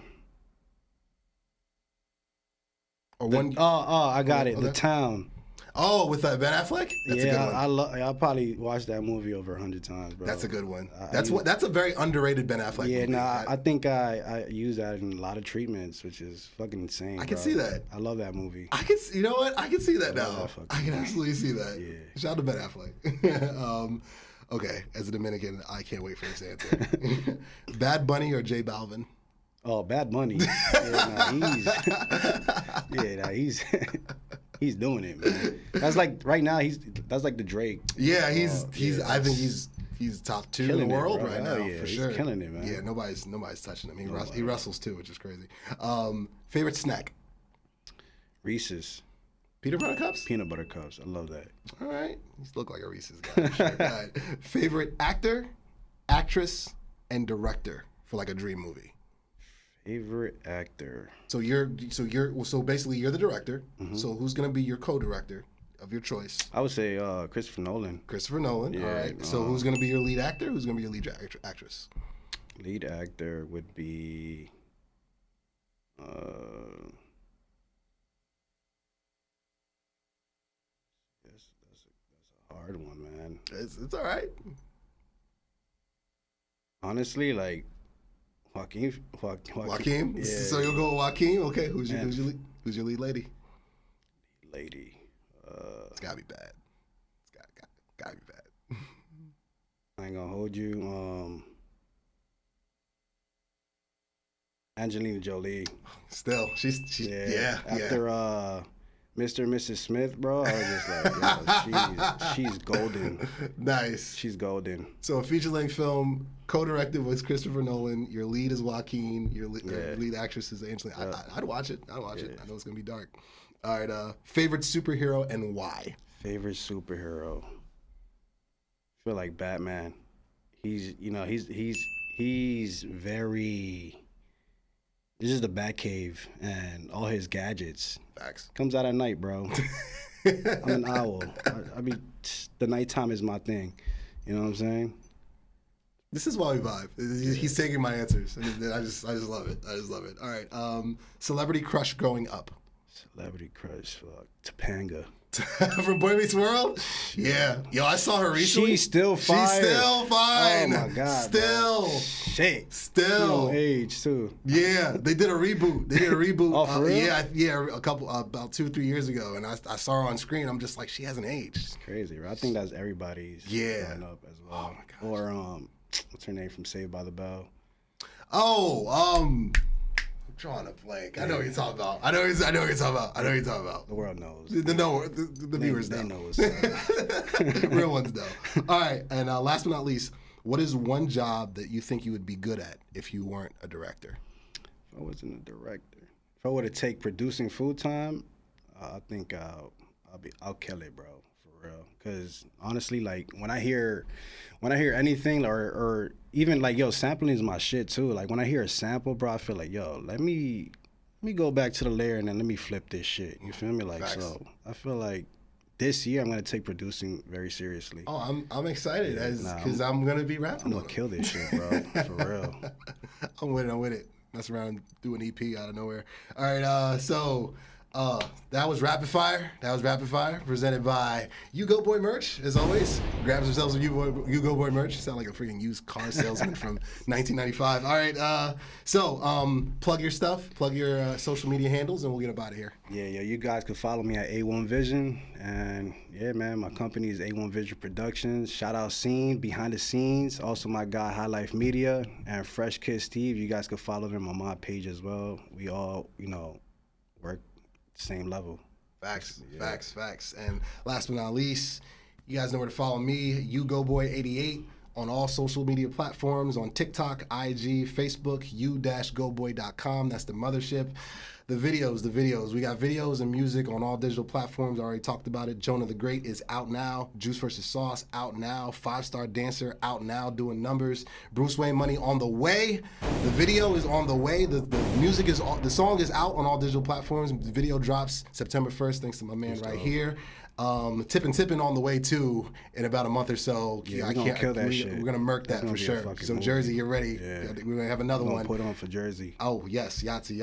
Speaker 4: I got it. Okay. The Town.
Speaker 3: Oh, with Ben Affleck? That's a good one.
Speaker 4: I probably watched that movie over 100 times, bro.
Speaker 3: That's a good one. That's a very underrated Ben Affleck movie.
Speaker 4: Yeah, I think I use that in a lot of treatments, which is fucking insane.
Speaker 3: I can see that.
Speaker 4: I love that movie.
Speaker 3: You know what? I can see that now. I can absolutely see that. Yeah. Shout out to Ben Affleck. Okay, as a Dominican, I can't wait for this answer. Bad Bunny or J Balvin?
Speaker 4: Oh, Bad Bunny. He's doing it, man. That's like right now. That's like the Drake.
Speaker 3: Yeah, I think he's top 2 in the world right now for sure.
Speaker 4: He's killing it, man.
Speaker 3: Yeah, nobody's touching him. He wrestles too, which is crazy. Favorite snack?
Speaker 4: Reese's.
Speaker 3: Peanut butter cups?
Speaker 4: Peanut butter cups. I love that.
Speaker 3: All right. You look like a Reese's guy. For sure. All right. Favorite actor, actress, and director for like a dream movie?
Speaker 4: Favorite actor.
Speaker 3: So basically you're the director. Mm-hmm. So who's gonna be your co-director of your choice?
Speaker 4: I would say Christopher Nolan.
Speaker 3: Christopher Nolan. Yeah, all right. So who's gonna be your lead actor? Who's gonna be your lead actress?
Speaker 4: Lead actor would be. That's a hard one, man.
Speaker 3: It's all right.
Speaker 4: Honestly, like. Joaquin.
Speaker 3: Yeah. So you'll go with Joaquin? Okay. Who's your lead lady?
Speaker 4: Lady.
Speaker 3: It's gotta be bad. It's gotta be bad.
Speaker 4: I ain't gonna hold you. Angelina Jolie.
Speaker 3: Still, she's yeah.
Speaker 4: After Mr. and Mrs. Smith, bro, I was just like, yo, she's golden.
Speaker 3: Nice.
Speaker 4: She's golden.
Speaker 3: So a feature-length film, co-directed with Christopher Nolan. Your lead is Joaquin. Your lead actress is Angelina. I'd watch it. I'd watch it. I know it's gonna be dark. All right. Favorite superhero and why?
Speaker 4: Favorite superhero. I feel like Batman. He's very. This is the Batcave and all his gadgets.
Speaker 3: Facts.
Speaker 4: Comes out at night, bro. I'm an owl. I mean, the nighttime is my thing. You know what I'm saying?
Speaker 3: This is why we vibe. He's taking my answers. I just love it. I just love it. All right. Celebrity crush growing up.
Speaker 4: Celebrity crush. Topanga.
Speaker 3: From Boy Meets World? Yeah. Yo, I saw her recently.
Speaker 4: She's still fine.
Speaker 3: She's still fine.
Speaker 4: Oh, my God.
Speaker 3: Still.
Speaker 4: Bro. Shit.
Speaker 3: Still.
Speaker 4: Age, too.
Speaker 3: Yeah. They did a reboot.
Speaker 4: Oh, for real?
Speaker 3: Yeah. A couple, about 2-3 years ago. And I saw her on screen. I'm just like, she hasn't aged.
Speaker 4: It's crazy, right? I think that's everybody's growing up as well.
Speaker 3: Oh, my gosh.
Speaker 4: Or, what's her name from Saved by the Bell?
Speaker 3: I'm drawing a blank. I know what you're talking about. I know what you're talking about.
Speaker 4: The world knows.
Speaker 3: The viewers know.
Speaker 4: They know what's up.
Speaker 3: Real ones know. All right, and last but not least, what is one job that you think you would be good at if you weren't a director?
Speaker 4: If I wasn't a director, if I were to take producing full time, I think I'll kill it, bro, for real. Because honestly, like when I hear anything or even like, yo, sampling is my shit too. Like when I hear a sample, bro, I feel like, yo, let me go back to the layer and then let me flip this shit. You feel me? Like,
Speaker 3: Facts.
Speaker 4: so I feel like this year I'm gonna take producing very seriously.
Speaker 3: Oh, I'm excited because I'm gonna be rapping.
Speaker 4: I'm gonna kill this shit, bro, for real.
Speaker 3: I'm with it. Mess around, do an EP out of nowhere. All right, so that was Rapid Fire. Presented by U-Goboy merch, as always. Grab yourselves some U-Goboy merch. You sound like a freaking used car salesman from 1995. All right, so plug your stuff, plug your social media handles, and we'll get up out of here.
Speaker 4: Yeah, you guys can follow me at A1 Vision. And yeah, man, my company is A1 Vision Productions. Shout out Scene, behind the scenes. Also my guy, High Life Media, and Fresh Kid Steve. You guys can follow them on my page as well. We all, work same level.
Speaker 3: Facts. And last but not least, you guys know where to follow me, U-Goboy88, on all social media platforms, on TikTok, IG, Facebook, u-goboy.com. That's the mothership. The videos. We got videos and music on all digital platforms. I already talked about it. Jonah the Great is out now. Juice vs. Sauce out now. 5-Star Dancer out now, doing numbers. Bruce Wayne Money on the way. The video is on the way. The music is the song is out on all digital platforms. The video drops September 1st. Thanks to my man right here. Tippin' on the way too in about a month or so.
Speaker 4: Yeah, we're gonna kill that shit.
Speaker 3: We're gonna murk that for sure. So
Speaker 4: movie.
Speaker 3: Jersey, you're ready.
Speaker 4: Yeah.
Speaker 3: We're gonna have another one.
Speaker 4: Put on for Jersey.
Speaker 3: Oh yes, Yahtzee.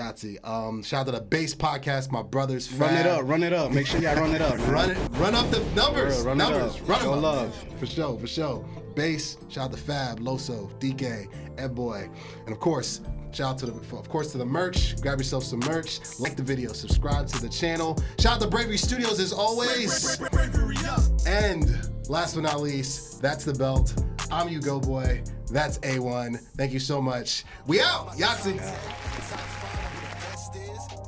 Speaker 3: Shout out to the Bass Podcast, my brothers.
Speaker 4: Run it up. Make sure y'all run it up. Man.
Speaker 3: Run up the numbers.
Speaker 4: Run
Speaker 3: numbers.
Speaker 4: it up.
Speaker 3: Run
Speaker 4: Show
Speaker 3: them up.
Speaker 4: love.
Speaker 3: For sure. Bass. Shout out to Fab, Loso, DK, Ed Boy, and of course. Shout out to the merch. Grab yourself some merch. Like the video. Subscribe to the channel. Shout out to Bravery Studios as always. And last but not least, that's the belt. I'm U-Goboy. That's A1. Thank you so much. We out. Yahtzee.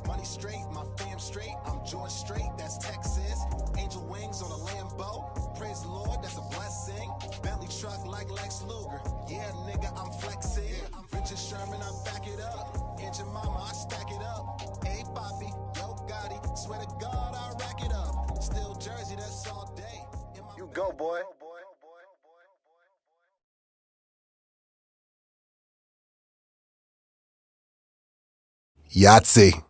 Speaker 2: Money straight, my fam straight. I'm George straight. That's Texas. Angel wings on a Lambo. Praise the Lord. That's a blessing. Bentley truck like Lex Luger. Yeah, nigga, I'm flexing. Richard Sherman, I back it up. And your mama, I stack it up. Hey, Poppy, yo, Gotti. Swear to God, I rack it up. Still Jersey, that's all day.
Speaker 1: You go, boy.
Speaker 3: Yahtzee.